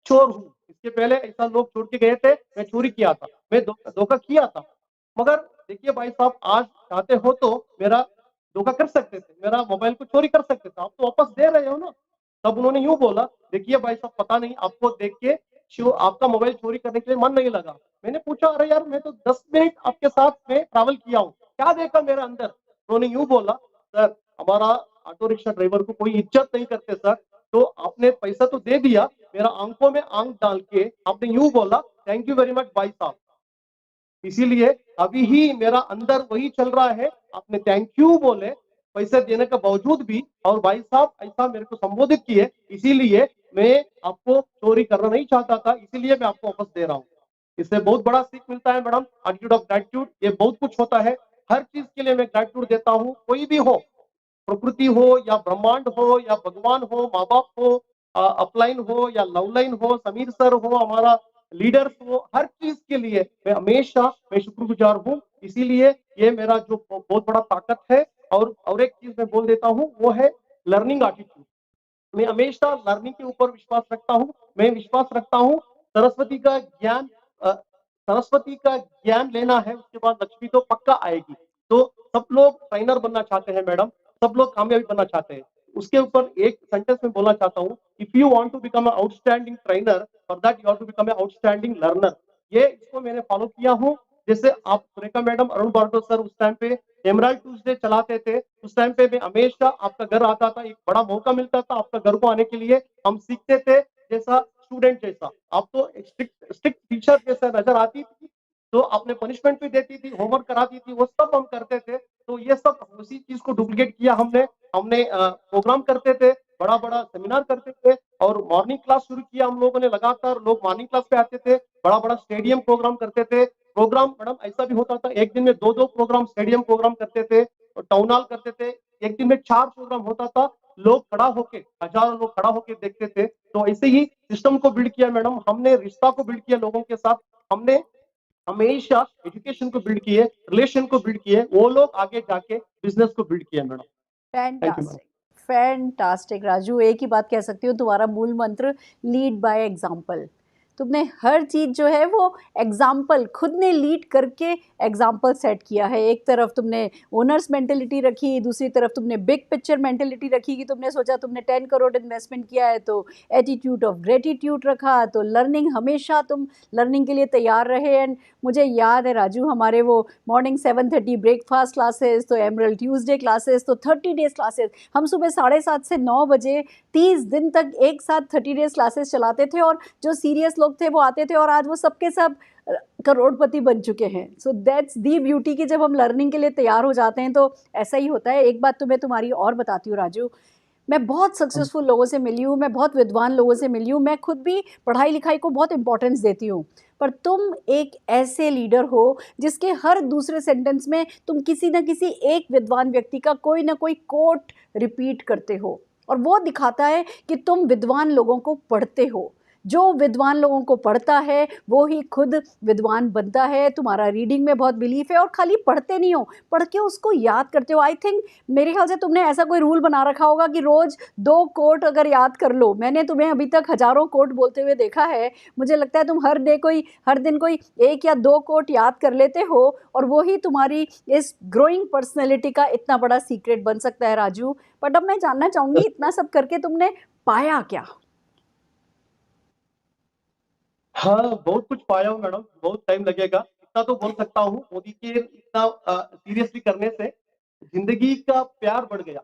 चोर हूँ। इसके पहले ऐसा लोग छोड़ के गए थे, मैं चोरी किया था, मैं धोखा किया था। मगर देखिए भाई साहब आज चाहते हो तो मेरा धोखा कर सकते थे, मेरा मोबाइल को चोरी कर सकते थे, आप तो वापस दे रहे हो ना। तब उन्होंने यूं बोला, देखिए भाई साहब पता नहीं आपको देख के आपका मोबाइल चोरी करने के लिए मन नहीं लगा। मैंने पूछा, अरे यार मैं तो 10 मिनट आपके साथ में ट्रैवल किया हूँ, क्या देखा मेरे अंदर। उन्होंने यूं बोला, सर हमारा ऑटो रिक्शा ड्राइवर को कोई इज्जत नहीं करते सर, तो आपने पैसा तो दे दिया, मेरा आंखों में आंख डाल के आपने यूं बोला, थैंक यू वेरी मच भाई साहब। इसीलिए अभी ही मेरा अंदर वही चल रहा है, आपने थैंक यू बोले पैसे देने के बावजूद भी, और भाई साहब ऐसा मेरे को संबोधित किए, इसीलिए मैं आपको चोरी करना नहीं चाहता था, इसीलिए मैं आपको वापस दे रहा हूँ। इससे बहुत बड़ा सीख मिलता है मैडम, एटीट्यूड ऑफ ग्रैटिट्यूड, ये बहुत कुछ होता है। हर चीज के लिए मैं ग्रैटिट्यूड देता हूँ, कोई भी हो, प्रकृति हो या ब्रह्मांड हो या भगवान हो, माँ बाप हो, अपलाइन हो या लवलाइन हो, समीर सर हो, हमारा लीडर्स हो, हर चीज के लिए मैं शुक्रगुजार हूँ। इसीलिए ये मेरा जो बहुत बड़ा ताकत है। और एक चीज मैं बोल देता हूँ, वो है लर्निंग एटीट्यूड। मैं हमेशा लर्निंग के ऊपर विश्वास रखता हूँ। मैं विश्वास रखता हूँ सरस्वती का ज्ञान, सरस्वती का ज्ञान लेना है, उसके बाद लक्ष्मी तो पक्का आएगी। तो सब लोग ट्रेनर बनना चाहते हैं मैडम, सब लोग कामयाबी बनना चाहते हैं। उसके ऊपर एक सेंटेंस में बोलना चाहता हूँ, if you want to become outstanding trainer, for that you have to become outstanding learner. ये इसको मैंने फॉलो किया हूँ। जैसे आप सुरेखा मैडम, अरुण बारडो सर उस टाइम पे एमराल्ड ट्यूसडे चलाते थे, उस टाइम पे मैं हमेशा आपका घर आता था, एक बड़ा मौका मिलता था आपका घर को आने के लिए, हम सीखते थे जैसा स्टूडेंट जैसा। आप तो स्ट्रिक्ट स्ट्रिक्ट टीचर जैसा नजर आती थी, तो आपने पनिशमेंट भी देती थी, होमवर्क कराती थी, वो सब हम करते थे। तो ये सब उसी चीज को डुप्लीकेट किया हमने। हमने प्रोग्राम करते थे, बड़ा बड़ा सेमिनार करते थे, और मॉर्निंग क्लास शुरू किया हम लोगों ने, लगातार लोग मॉर्निंग क्लास पे आते थे, बड़ा बड़ा स्टेडियम प्रोग्राम करते थे। प्रोग्राम मैडम ऐसा भी होता था, एक दिन में 2-2 प्रोग्राम स्टेडियम प्रोग्राम करते थे, और टाउन हॉल करते थे, एक दिन में 4 प्रोग्राम होता था, लोग खड़ा होके, हजारों लोग खड़ा होके देखते थे। तो ऐसे ही सिस्टम को बिल्ड किया मैडम हमने, रिश्ता को बिल्ड किया लोगों के साथ हमने, हमेशा एजुकेशन को बिल्ड किए, रिलेशन को बिल्ड किए, वो लोग आगे जाके बिजनेस को बिल्ड किया madam. Thank you madam. Fantastic. Fantastic Raju, एक ही बात कह सकती हूँ, तुम्हारा मूल मंत्र लीड बाय एग्जाम्पल। तुमने हर चीज़ जो है वो एग्जाम्पल, खुद ने लीड करके एग्जाम्पल सेट किया है। एक तरफ तुमने ओनर्स मेंटेलिटी रखी, दूसरी तरफ तुमने बिग पिक्चर मेंटेलिटी रखी कि तुमने सोचा तुमने 10 करोड़ इन्वेस्टमेंट किया है तो एटीट्यूड ऑफ ग्रेटिट्यूड रखा, तो लर्निंग, हमेशा तुम लर्निंग के लिए तैयार रहे। एंड मुझे याद है राजू, हमारे वो मॉर्निंग 7:30 ब्रेकफास्ट क्लासेस, तो एमरल्ड ट्यूसडे क्लासेस, तो 30 डेज क्लासेस, हम सुबह 7:30 से 9 बजे 30 दिन तक एक साथ 30 डेज क्लासेस चलाते थे, और जो सीरियस लोग थे वो आते थे, और आज वो सबके सब करोड़पति बन चुके हैं। सो दैट्स दी ब्यूटी कि जब हम लर्निंग के लिए तैयार हो जाते हैं तो ऐसा ही होता है। एक बात तो मैं तुम्हारी और बताती हूँ राजू, मैं बहुत सक्सेसफुल लोगों से मिली हूँ, मैं बहुत विद्वान लोगों से मिली हूँ, मैं खुद भी पढ़ाई लिखाई को बहुत इंपॉर्टेंस देती हूँ, पर तुम एक ऐसे लीडर हो जिसके हर दूसरे सेंटेंस में तुम किसी न किसी एक विद्वान व्यक्ति का कोई ना कोई कोट रिपीट करते हो, और वो दिखाता है कि तुम विद्वान लोगों को पढ़ते हो। जो विद्वान लोगों को पढ़ता है वो ही खुद विद्वान बनता है। तुम्हारा रीडिंग में बहुत बिलीफ है, और खाली पढ़ते नहीं हो, पढ़ के उसको याद करते हो। आई थिंक मेरे ख्याल से तुमने ऐसा कोई रूल बना रखा होगा कि रोज़ 2 कोट अगर याद कर लो। मैंने तुम्हें अभी तक हज़ारों कोट बोलते हुए देखा है, मुझे लगता है तुम हर दिन कोई 1 या 2 कोट याद कर लेते हो, और वो ही तुम्हारी इस ग्रोइंग पर्सनैलिटी का इतना बड़ा सीक्रेट बन सकता है राजू। बट अब मैं जानना चाहूँगी, इतना सब करके तुमने पाया क्या? हाँ, बहुत कुछ पाया हूँ मैडम, बहुत टाइम लगेगा। इतना तो बोल सकता हूँ, मोदी के इतना सीरियसली करने से ज़िंदगी का प्यार बढ़ गया।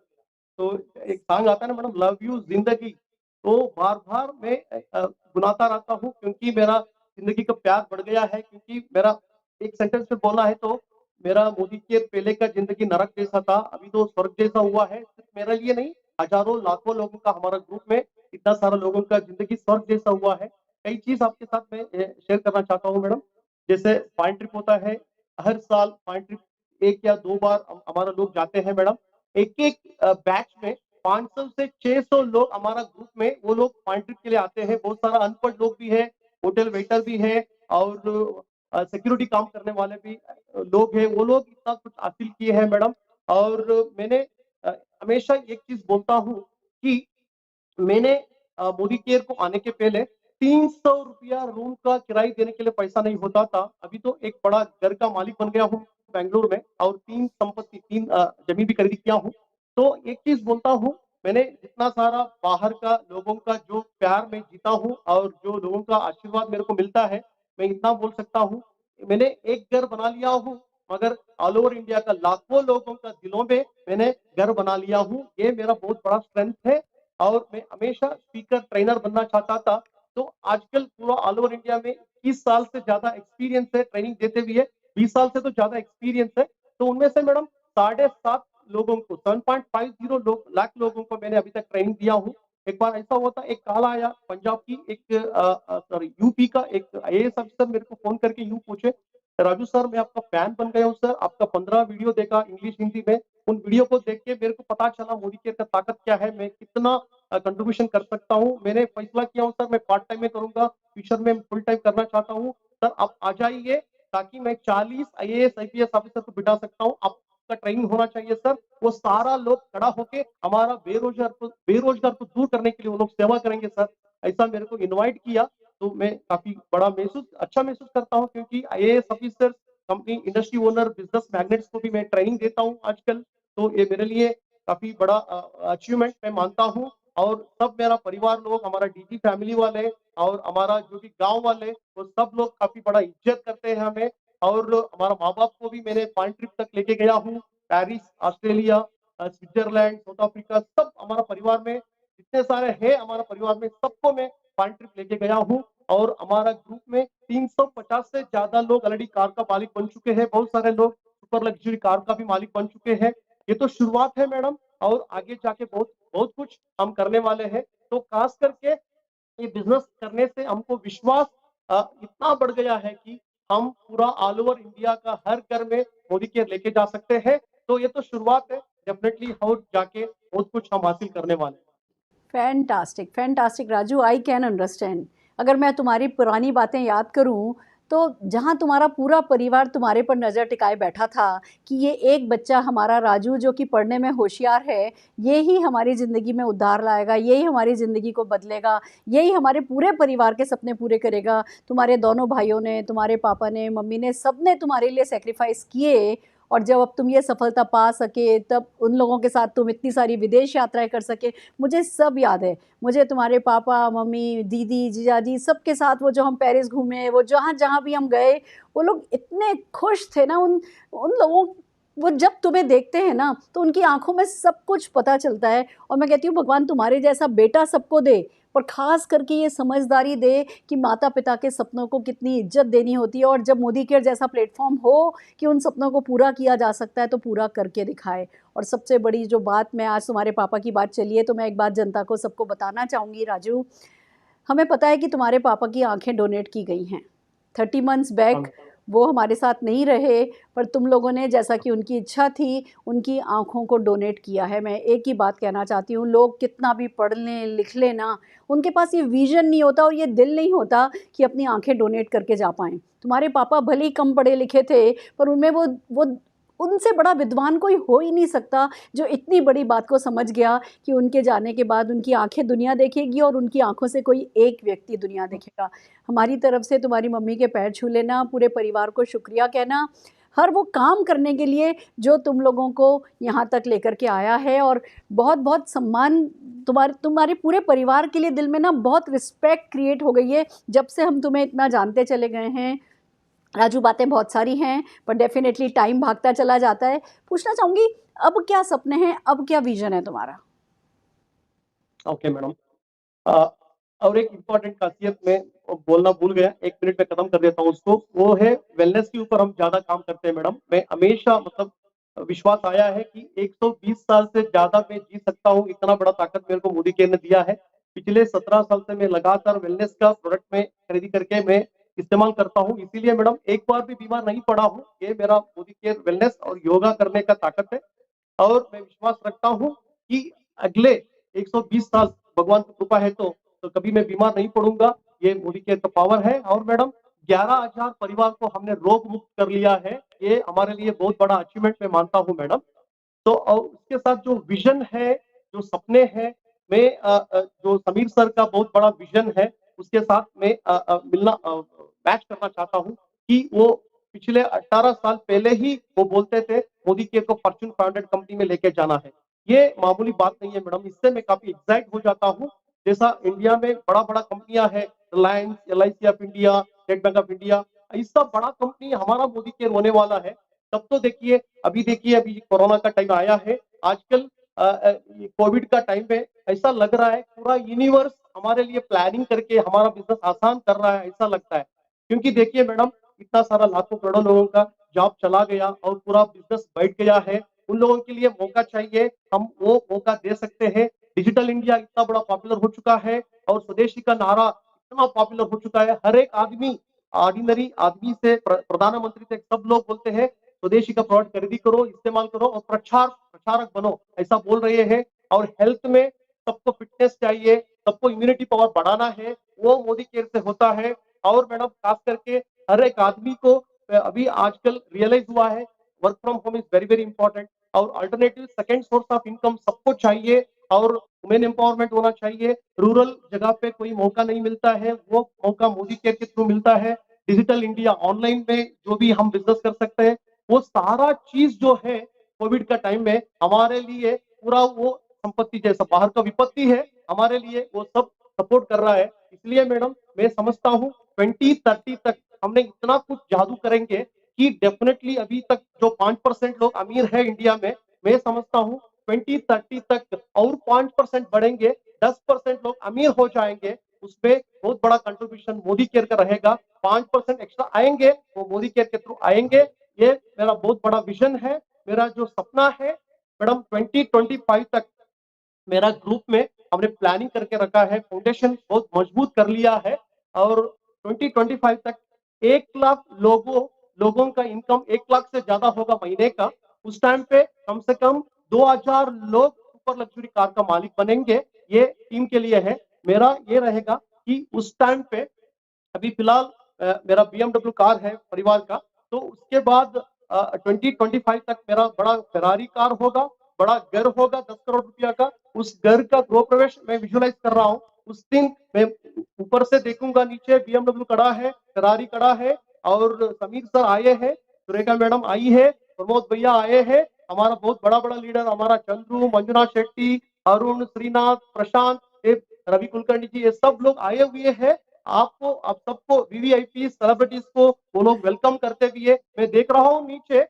तो एक सॉन्ग आता है ना मैडम, लव यू ज़िंदगी, तो बार-बार मैं गुनगुनाता रहता हूँ क्योंकि मेरा ज़िंदगी का प्यार बढ़ गया है, क्योंकि मेरा एक सेंटेंस में बोलना है तो मेरा मोदी के पहले का ज़िंदगी नरक जैसा था, अभी तो स्वर्ग जैसा हुआ है। सिर्फ मेरे लिए नहीं, हज़ारों लाखों लोगों का, हमारा ग्रुप में इतना सारा लोगों का ज़िंदगी स्वर्ग जैसा हुआ है। कई चीज़ आपके साथ मैं शेयर करना चाहता हूँ मैडम। जैसे फॉरेन ट्रिप होता है, हर साल फॉरेन ट्रिप 1 या 2 बार हमारा लोग जाते हैं मैडम। एक-एक बैच में 500 से 600 लोग हमारा ग्रुप में, वो लोग फॉरेन ट्रिप के लिए आते हैं। बहुत सारा अनपढ़ लोग भी हैं, होटल वेटर भी हैं, और सिक्योरिटी काम करने वाले भी लोग हैं। वो लोग इतना कुछ हासिल किए हैं मैडम। और मैंने अ, हमेशा एक चीज़ बोलता हूँ कि मैंने मोदी केयर को आने के पहले ₹300 रूम का किराया देने के लिए पैसा नहीं होता था। अभी तो एक बड़ा घर का मालिक बन गया हूँ बैंगलोर में, और 3 ज़मीन भी खरीद किया हूँ। तो एक चीज़ बोलता हूँ, मैंने जितना सारा बाहर का लोगों का जो प्यार मैं जीता हूँ और जो लोगों का आशीर्वाद मेरे को मिलता है, मैं इतना बोल सकता हूँ, मैंने एक घर बना लिया हूँ, मगर ऑल ओवर इंडिया का लाखों लोगों का दिलों में मैंने घर बना लिया हूँ। ये मेरा बहुत बड़ा स्ट्रेंथ है, और मैं हमेशा स्पीकर ट्रेनर बनना चाहता था। तो आजकल पूरा ऑल ओवर इंडिया में 21 साल से ज़्यादा एक्सपीरियंस है ट्रेनिंग देते हुए, 20 साल से तो ज़्यादा एक्सपीरियंस है। तो उनमें से मैडम 7.5 लोगों को, 7.50 लाख लोगों को मैंने अभी तक ट्रेनिंग दिया हूँ। एक बार ऐसा हुआ था, एक कॉल आया पंजाब की एक सॉरी यूपी का एक आईएएस अफ़सर मेरे को फ़ोन करके यूँ पूछे, "राजू सर, मैं आपका फैन बन गया हूँ सर, आपका 15 वीडियो देखा इंग्लिश, हिंदी में। उन वीडियो को देख के मेरे को पता चला मोदी केयर का ताकत क्या है, मैं कितना कंट्रीब्यूशन कर सकता हूँ। मैंने फैसला किया हूँ सर, मैं पार्ट टाइम में करूँगा, फ्यूचर में फुल टाइम करना चाहता हूँ। सर आप आ जाइए, ताकि मैं 40 आईएएस, आईपीएस ऑफिसर को बिठा सकता हूँ। आपका ट्रेनिंग होना चाहिए सर।" वो सारा लोग खड़ा होके हमारा बेरोज़गार को दूर करने के लिए वो लोग सेवा करेंगे सर। ऐसा मेरे को इनवाइट किया, तो मैं काफ़ी बड़ा अच्छा महसूस करता हूँ, क्योंकि IAS officer, company industry owner, business magnets को भी मैं ट्रेनिंग देता हूँ आजकल। तो ये मेरे लिए काफ़ी बड़ा अचीवमेंट मैं मानता हूँ। और सब मेरा परिवार लोग, हमारा डीजी फैमिली वाले और हमारा जो भी गाँव वाले, वो सब लोग काफ़ी बड़ा इज़्ज़त करते हैं हमें। और हमारा माँ-बाप को भी मैंने फॉरेन ट्रिप तक लेके गया हूँ, Paris, Australia, Switzerland, south Africa, सब हमारा परिवार में जितने सारे हैं हमारा परिवार में, सबको मैं फॉरेन ट्रिप लेके गया हूँ। और हमारा ग्रुप में 350 से ज़्यादा लोग ऑलरेडी कार का मालिक बन चुके हैं, बहुत सारे लोग सुपर लग्ज़री कार का भी मालिक बन चुके हैं। ये तो शुरुआत है मैडम, और आगे जाके बहुत बहुत कुछ हम करने वाले हैं। तो ख़ास करके ये बिज़नेस करने से हमको विश्वास इतना बढ़ गया है कि हम पूरा ऑल ओवर इंडिया का हर घर में मोदी केयर लेके जा सकते हैं। तो ये तो शुरुआत है, डेफ़िनेटली और जाके बहुत कुछ हम हासिल करने वाले हैं। Fantastic, fantastic Raju, I can understand. अगर मैं तुम्हारी पुरानी बातें याद करूं तो जहाँ तुम्हारा पूरा परिवार तुम्हारे पर नज़र टिकाए बैठा था कि ये एक बच्चा हमारा राजू जो कि पढ़ने में होशियार है, ये ही हमारी ज़िंदगी में उद्धार लाएगा, यही हमारी ज़िंदगी को बदलेगा, यही हमारे पूरे परिवार के सपने पूरे करेगा। तुम्हारे दोनों भाइयों ने, तुम्हारे पापा ने, मम्मी ने, सबने तुम्हारे लिए सैक्रिफाइस किए, और जब अब तुम ये सफलता पा सके, तब उन लोगों के साथ तुम इतनी सारी विदेश यात्राएं कर सके, मुझे सब याद है। मुझे तुम्हारे पापा, मम्मी, दीदी, जीजाजी सबके साथ वो जो हम पेरिस घूमे, वो जहाँ-जहाँ भी हम गए, वो लोग इतने खुश थे ना, उन उन लोगों वो जब तुम्हें देखते हैं ना, तो उनकी आँखों में सब कुछ पता चलता है। और मैं कहती हूँ भगवान तुम्हारे जैसा बेटा सबको दे, पर ख़ास करके ये समझदारी दे कि माता-पिता के सपनों को कितनी इज़्ज़त देनी होती है, और जब मोदी केयर जैसा प्लेटफ़ॉर्म हो कि उन सपनों को पूरा किया जा सकता है, तो पूरा करके दिखाए। और सबसे बड़ी जो बात, मैं आज तुम्हारे पापा की बात चली है, तो मैं एक बात जनता को सबको बताना चाहूँगी राजू, हमें पता है कि तुम्हारे पापा की आँखें डोनेट की गई हैं। 30 मंथ्स बैक वो हमारे साथ नहीं रहे, पर तुम लोगों ने, जैसा कि उनकी इच्छा थी, उनकी आँखों को डोनेट किया है। मैं एक ही बात कहना चाहती हूँ, लोग कितना भी पढ़ लें, लिख लें ना, उनके पास ये विज़न नहीं होता और ये दिल नहीं होता कि अपनी आँखें डोनेट करके जा पाएँ। तुम्हारे पापा भले ही कम पढ़े लिखे थे, पर उनमें वो उनसे बड़ा विद्वान कोई हो ही नहीं सकता, जो इतनी बड़ी बात को समझ गया कि उनके जाने के बाद उनकी आँखें दुनिया देखेगी और उनकी आँखों से कोई एक व्यक्ति दुनिया देखेगा। हमारी तरफ से तुम्हारी मम्मी के पैर छू लेना, पूरे परिवार को शुक्रिया कहना, हर वो काम करने के लिए जो तुम लोगों को यहाँ तक लेकर के आया है, और बहुत-बहुत सम्मान तुम्हारे पूरे परिवार के लिए। दिल में ना बहुत रिस्पेक्ट क्रिएट हो गई है, जब से हम तुम्हें इतना जानते चले गए हैं। राजू, बातें बहुत सारी हैं, पर डेफ़िनेटली टाइम भागता चला जाता है। पूछना चाहूँगी, अब क्या सपने हैं, अब क्या विज़न है तुम्हारा? Okay madam. अ, और एक इम्पोर्टेंट खासियत मैं बोलना भूल गया, 1 मिनट में खत्म कर देता हूँ उसको। वो है वेलनेस के ऊपर हम ज़्यादा काम करते हैं मैडम। मैं हमेशा मतलब विश्वास आया है कि 120 साल से ज़्यादा मैं जी सकता हूँ, इतना बड़ा ताकत मेरे को मोदी केयर ने दिया है। पिछले 17 साल से मैं लगातार वेलनेस का प्रोडक्ट में खरीदी करके मैं इस्तेमाल करता हूँ। इसीलिए मैडम एक बार भी बीमार नहीं पड़ा हूँ। ये मेरा मोदी केयर वेलनेस और योगा करने का ताकत है। और मैं विश्वास रखता हूँ कि अगले 120 साल भगवान की कृपा है तो कभी मैं बीमार नहीं पड़ूंगा। ये मोदी केयर का पावर है। और मैडम 11,000 परिवार को हमने रोग मुक्त कर लिया है। ये हमारे लिए बहुत बड़ा अचीवमेंट मैं मानता हूँ मैडम। तो उसके साथ जो विजन है, जो सपने हैं, मैं जो समीर सर का बहुत बड़ा विजन है, उसके साथ मैं मिलना मैच करना चाहता हूँ कि वो पिछले 18 साल पहले ही वो बोलते थे मोदी केयर को फॉर्च्यून 500 कंपनी में लेके जाना है। ये मामूली बात नहीं है मैडम, इससे मैं काफी एक्साइट हो जाता हूँ। जैसा इंडिया में बड़ा-बड़ा कंपनियां हैं, Reliance, LIC of India, state bank of India, इसका बड़ा कंपनी हमारा मोदी केयर होने वाला है। तब तो देखिए, अभी कोरोना का टाइम आया है। आजकल ये कोविड का टाइम पे ऐसा लग रहा है पूरा यूनिवर्स हमारे लिए प्लानिंग करके हमारा बिज़नेस आसान कर रहा है, ऐसा लगता है। क्योंकि देखिए मैडम, इतना सारा लाखों करोड़ों लोगों का जॉब चला गया और पूरा बिज़नेस बैठ गया है। उन लोगों के लिए मौका चाहिए, हम वो मौका दे सकते हैं। डिजिटल इंडिया इतना बड़ा पॉपुलर हो चुका है और स्वदेशी का नारा इतना पॉपुलर हो चुका है। हर एक आदमी, ऑर्डिनरी आदमी से प्रधानमंत्री तक सब लोग बोलते हैं स्वदेशी का प्रोडक्ट खरीदी करो, इस्तेमाल करो और प्रचारक बनो, ऐसा बोल रहे हैं। और हेल्थ में सबको फिटनेस चाहिए, सबको इम्यूनिटी पावर बढ़ाना है, वो मोदी केयर से होता है। और मैडम खास करके हर एक आदमी को अभी आजकल रियलाइज हुआ है work from home is very very important और alternative second source of income सबको चाहिए। और वुमेन एम्पावरमेंट होना चाहिए। रूरल जगह पे कोई मौका नहीं मिलता है, वो मौका मोदी केयर के थ्रू मिलता है। डिजिटल इंडिया, ऑनलाइन में जो भी हम बिजनेस कर सकते हैं, वो सारा चीज जो है कोविड का टाइम में हमारे लिए पूरा वो संपत्ति जैसा बाहर का विपत्ति है, हमारे लिए वो सब सपोर्ट कर रहा है। इसलिए मैडम मैं समझता हूँ 2030 तक हमने इतना कुछ जादू करेंगे कि डेफिनेटली अभी तक जो 5% लोग अमीर है इंडिया में, मैं समझता हूँ 2030 तक और 5% बढ़ेंगे, 10% लोग अमीर हो जाएंगे। उसमें बहुत बड़ा कंट्रीब्यूशन मोदी केयर का रहेगा। 5% एक्स्ट्रा आएंगे, वो मोदी केयर के थ्रू आएंगे। ये मेरा बहुत बड़ा विजन है। मेरा जो सपना है मैडम 2025 तक मेरा ग्रुप में हमने प्लानिंग करके रखा है, फाउंडेशन बहुत मजबूत कर लिया है। और 2025 तक 1 लाख लोगों का इनकम 1 लाख से ज्यादा होगा महीने का। उस टाइम पे कम से कम 2000 लोग सुपर लग्जरी कार का मालिक बनेंगे। ये टीम के लिए है। मेरा ये रहेगा कि उस टाइम पे अभी फिलहाल मेरा BMW कार है परिवार का, तो उसके बाद 2025 तक मेरा बड़ा फेरारी कार होगा, बड़ा घर होगा 10 करोड़ रुपया का। उस घर का गृह प्रवेश मैं विजुअलाइज कर रहा हूँ। उस दिन मैं ऊपर से देखूंगा, नीचे BMW खड़ा है, फेरारी खड़ा है, और समीर सर आए हैं, सुरेखा मैडम आई है, प्रमोद भैया आए हैं, हमारा बहुत बड़ा बड़ा लीडर हमारा चंद्रू, मंजुनाथ शेट्टी, अरुण, श्रीनाथ, प्रशांत, ये रवि कुलकर्णी जी, ये सब लोग आए हुए हैं। आपको, आप सबको, वीवीआईपी सेलिब्रिटीज को वो लोग वेलकम करते हुए मैं देख रहा हूँ नीचे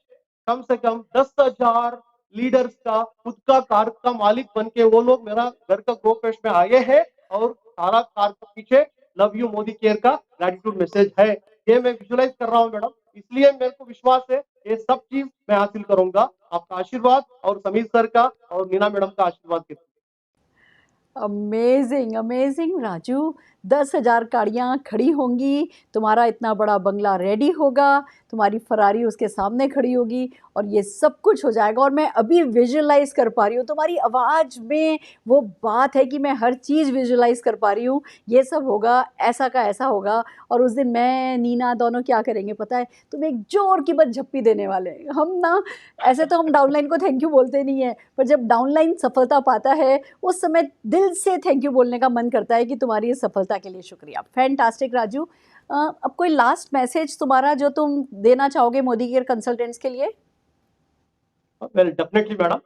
कम से कम 10,000 लीडर्स का खुद का कार का मालिक बन के वो लोग मेरा घर का गृह प्रवेश में आए हैं, और सारा कार के पीछे लव यू मोदी केयर का ग्रेटिट्यूड मैसेज है। ये मैं विजुअलाइज कर रहा हूँ मैडम, इसलिए मेरे को विश्वास है ये सब चीज मैं हासिल करूंगा आपका आशीर्वाद और समीर सर का और नीना मैडम का आशीर्वाद के। अमेजिंग अमेजिंग राजू, 10,000 गाड़ियाँ खड़ी होंगी, तुम्हारा इतना बड़ा बंगला रेडी होगा, तुम्हारी फरारी उसके सामने खड़ी होगी, और ये सब कुछ हो जाएगा। और मैं अभी विजुअलाइज कर पा रही हूँ, तुम्हारी आवाज़ में वो बात है कि मैं हर चीज़ विजुअलाइज कर पा रही हूँ। ये सब होगा, ऐसा का ऐसा होगा। और उस दिन मैं नीना दोनों क्या करेंगे पता है, तुम एक जोर की बस झप्पी देने वाले हैं। हम ना, ऐसे तो हम डाउनलाइन को थैंक यू बोलते नहीं है, पर जब डाउनलाइन सफलता पाता है उस समय दिल से थैंक यू बोलने का मन करता है कि तुम्हारी इस सफलता के लिए शुक्रिया। फैंटास्टिक राजू। अब कोई लास्ट मैसेज तुम्हारा जो तुम देना चाहोगे मोदी केयर कंसल्टेंट्स के लिए? वेल डेफिनेटली मैडम,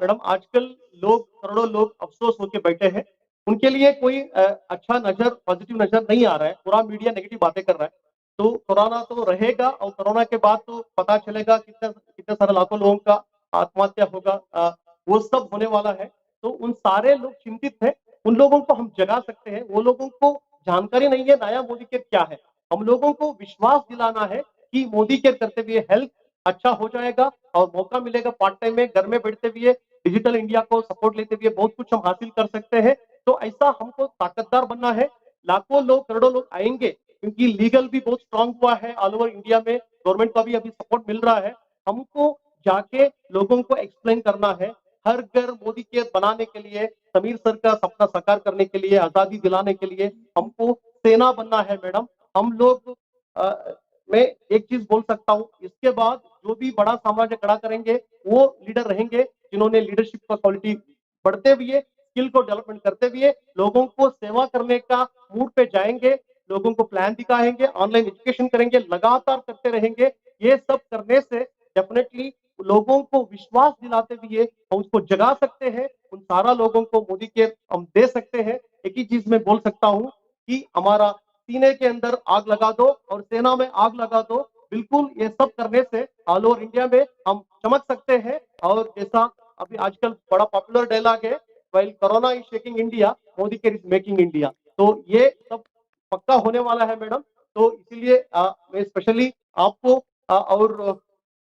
मैडम आजकल लोग, करोड़ों लोग अफसोस होके बैठे हैं, उनके लिए कोई अच्छा नजर, पॉजिटिव नजर नहीं आ रहा है, पूरा मीडिया नेगेटिव बातें कर रहा है। तो कोरोना तो रहेगा, और कोरोना के बाद तो पता चलेगा कितने कितने सारे लाखों लोगों का आत्महत्या होगा, वो सब होने वाला है। तो उन सारे लोग चिंतित हैं, उन लोगों को हम जगा सकते हैं। वो लोगों को जानकारी नहीं है नया मोदी केयर क्या है, हम लोगों को विश्वास दिलाना है कि मोदी केयर करते हुए हेल्थ अच्छा हो जाएगा, और मौका मिलेगा पार्ट टाइम में घर में बैठते हुए डिजिटल इंडिया को सपोर्ट लेते हुए बहुत कुछ हम हासिल कर सकते हैं। तो ऐसा हमको ताकतदार बनना है। लाखों लोग, करोड़ों लोग आएंगे, क्योंकि लीगल भी बहुत स्ट्रांग हुआ है ऑल ओवर इंडिया में, गवर्नमेंट का भी अभी सपोर्ट मिल रहा है। हमको जाके लोगों को एक्सप्लेन करना है, हर घर मोदी केयर बनाने के लिए, समीर सर का सपना साकार करने के लिए, आजादी दिलाने के लिए हमको सेना बनना है मैडम। हम लोग, मैं एक चीज बोल सकता हूँ, इसके बाद जो भी बड़ा साम्राज्य खड़ा करेंगे वो लीडर रहेंगे जिन्होंने लीडरशिप का क्वालिटी बढ़ते हुए, स्किल को डेवलपमेंट करते हुए लोगों को सेवा करने का मूड पे जाएंगे, लोगों को प्लान दिखाएंगे, ऑनलाइन एजुकेशन करेंगे, लगातार करते रहेंगे। ये सब करने से डेफिनेटली लोगों को विश्वास दिलाते हुए हम उसको जगा सकते हैं, उन सारा लोगों को मोदी केयर हम दे सकते हैं। एक ही चीज मैं बोल सकता हूँ कि हमारा सीने के अंदर आग लगा दो और सेना में आग लगा दो। बिल्कुल ये सब करने से ऑल ओवर इंडिया में हम चमक सकते हैं। और जैसा अभी आजकल बड़ा पॉपुलर डायलॉग है, while corona is shaking India, Modi care is making India. तो ये सब पक्का होने वाला है मैडम। तो इसीलिए मैं स्पेशली आपको और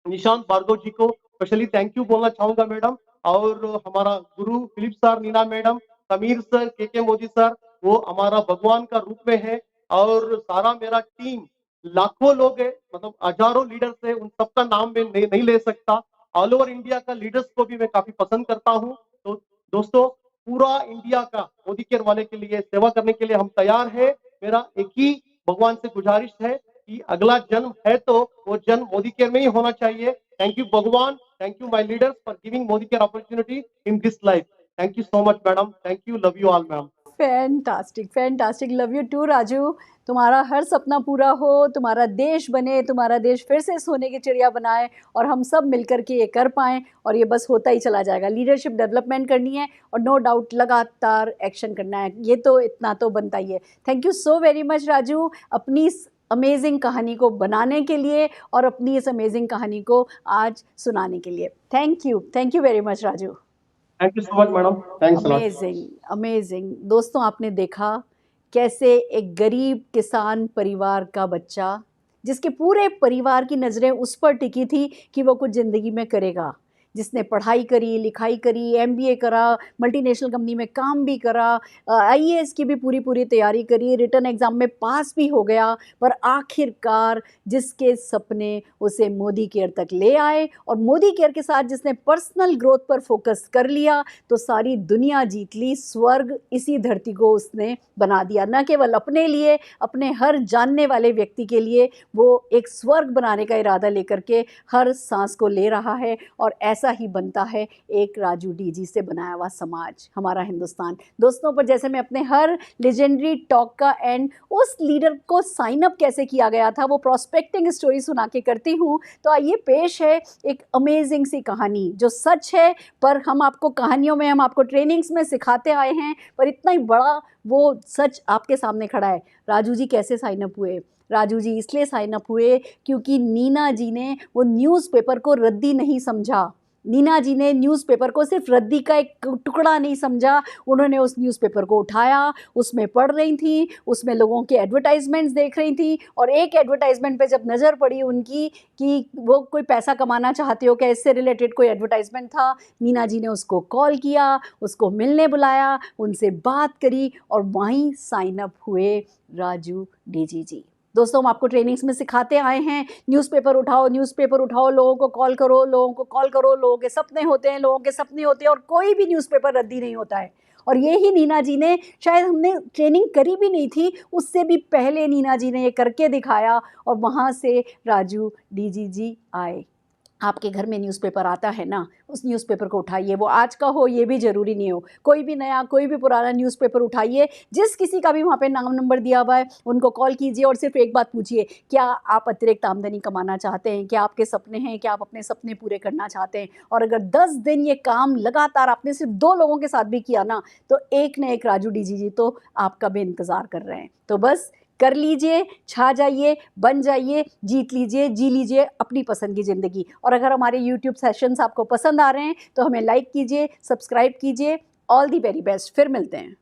निशांत भार्गव जी को स्पेशली थैंक यू बोलना चाहूंगा मैडम। और हमारा गुरु Philip sir, Nina madam, Sameer sir, K Modi sir, वो हमारा भगवान का रूप में है। और सारा मेरा टीम, लाखों लोग है, मतलब हजारों लीडर्स है, उन सबका नाम मैं नहीं ले सकता। ऑल ओवर इंडिया का लीडर्स को भी मैं काफी पसंद करता हूँ। तो दोस्तों, पूरा इंडिया का मोदी केयर वाले के लिए सेवा करने के लिए हम तैयार है। मेरा एक ही भगवान से गुजारिश है कि अगला जन्म है तो वो जन्म मोदी केयर में ही होना चाहिए। थैंक यू भगवान, thank you my leaders for giving Modicare opportunity in this life. Thank you so much madam, thank you, love you all ma'am. Fantastic fantastic, love you too Raju. तुम्हारा हर सपना पूरा हो, तुम्हारा देश बने, तुम्हारा देश फिर से सोने की चिड़िया बनाए, और हम सब मिलकर के ये कर पाएँ, और ये बस होता ही चला जाएगा। लीडरशिप डेवलपमेंट करनी है, और नो डाउट लगातार एक्शन करना है, ये तो इतना तो बनता ही है। Thank you so very much Raju, अपनी इस अमेजिंग कहानी को बनाने के लिए और अपनी इस अमेजिंग कहानी को आज सुनाने के लिए। Thank you very much Raju. Thank you so much madam, thanks a lot. Amazing amazing. दोस्तों, आपने देखा कैसे एक गरीब किसान परिवार का बच्चा, जिसके पूरे परिवार की नज़रें उस पर टिकी थी कि वो कुछ ज़िंदगी में करेगा, जिसने पढ़ाई करी, लिखाई करी, MBA करा, मल्टीनेशनल कंपनी में काम भी करा, IAS की भी पूरी तैयारी करी, रिटन एग्ज़ाम में पास भी हो गया, पर आखिरकार जिसके सपने उसे मोदी केयर तक ले आए और मोदी केयर के साथ जिसने पर्सनल ग्रोथ पर फोकस कर लिया तो सारी दुनिया जीत ली, स्वर्ग इसी धरती को उसने बना दिया। न केवल अपने लिए, अपने हर जानने वाले व्यक्ति के लिए वो एक स्वर्ग बनाने का इरादा लेकर के हर सांस को ले रहा है। और ऐसा ही बनता है एक राजू डीजी से बनाया हुआ समाज, हमारा हिंदुस्तान। दोस्तों, पर जैसे मैं अपने हर लेजेंडरी टॉक का एंड उस लीडर को साइन अप कैसे किया गया था वो प्रॉस्पेक्टिंग स्टोरी सुना के करती हूँ, तो आइए पेश है एक अमेजिंग सी कहानी जो सच है, पर हम आपको कहानियों में, हम आपको ट्रेनिंग्स में सिखाते आए हैं, पर इतना ही बड़ा वो सच आपके सामने खड़ा है। राजू जी कैसे साइन अप हुए? राजू जी इसलिए साइन अप हुए क्योंकि नीना जी ने वो न्यूज़पेपर को रद्दी नहीं समझा। नीना जी ने न्यूज़पेपर को सिर्फ रद्दी का एक टुकड़ा नहीं समझा, उन्होंने उस न्यूज़पेपर को उठाया, उसमें पढ़ रही थी, उसमें लोगों के एडवर्टाइजमेंट्स देख रही थी और एक एडवर्टाइजमेंट पे जब नज़र पड़ी उनकी कि वो कोई पैसा कमाना चाहते हो क्या, इससे रिलेटेड कोई एडवर्टाइजमेंट था, नीना जी ने उसको कॉल किया, उसको मिलने बुलाया, उनसे बात करी और वहीं साइन अप हुए राजू डीजी जी। दोस्तों, हम आपको ट्रेनिंग्स में सिखाते आए हैं, न्यूज़पेपर उठाओ, लोगों को कॉल करो, लोगों के सपने होते हैं, और कोई भी न्यूज़पेपर रद्दी नहीं होता है। और ये ही नीना जी ने, शायद हमने ट्रेनिंग करी भी नहीं थी, उससे भी पहले नीना जी ने ये करके दिखाया और वहाँ से राजू डीजी जी आए। आपके घर में न्यूज़पेपर आता है ना, उस न्यूज़पेपर को उठाइए, वो आज का हो ये भी ज़रूरी नहीं हो, कोई भी नया, कोई भी पुराना न्यूज़पेपर उठाइए, जिस किसी का भी वहाँ पे नाम नंबर दिया हुआ है उनको कॉल कीजिए और सिर्फ एक बात पूछिए, क्या आप अतिरिक्त आमदनी कमाना चाहते हैं, क्या आपके सपने हैं, क्या आप अपने सपने पूरे करना चाहते हैं? और अगर 10 दिन ये काम लगातार आपने सिर्फ 2 लोगों के साथ भी किया ना, तो एक न एक राजू डीजी जी तो आपका भी इंतज़ार कर रहे हैं। तो बस कर लीजिए, छा जाइए, बन जाइए, जीत लीजिए, जी लीजिए अपनी पसंद की ज़िंदगी। और अगर हमारे यूट्यूब सेशंस आपको पसंद आ रहे हैं तो हमें लाइक कीजिए, सब्सक्राइब कीजिए। ऑल दी वेरी बेस्ट, फिर मिलते हैं।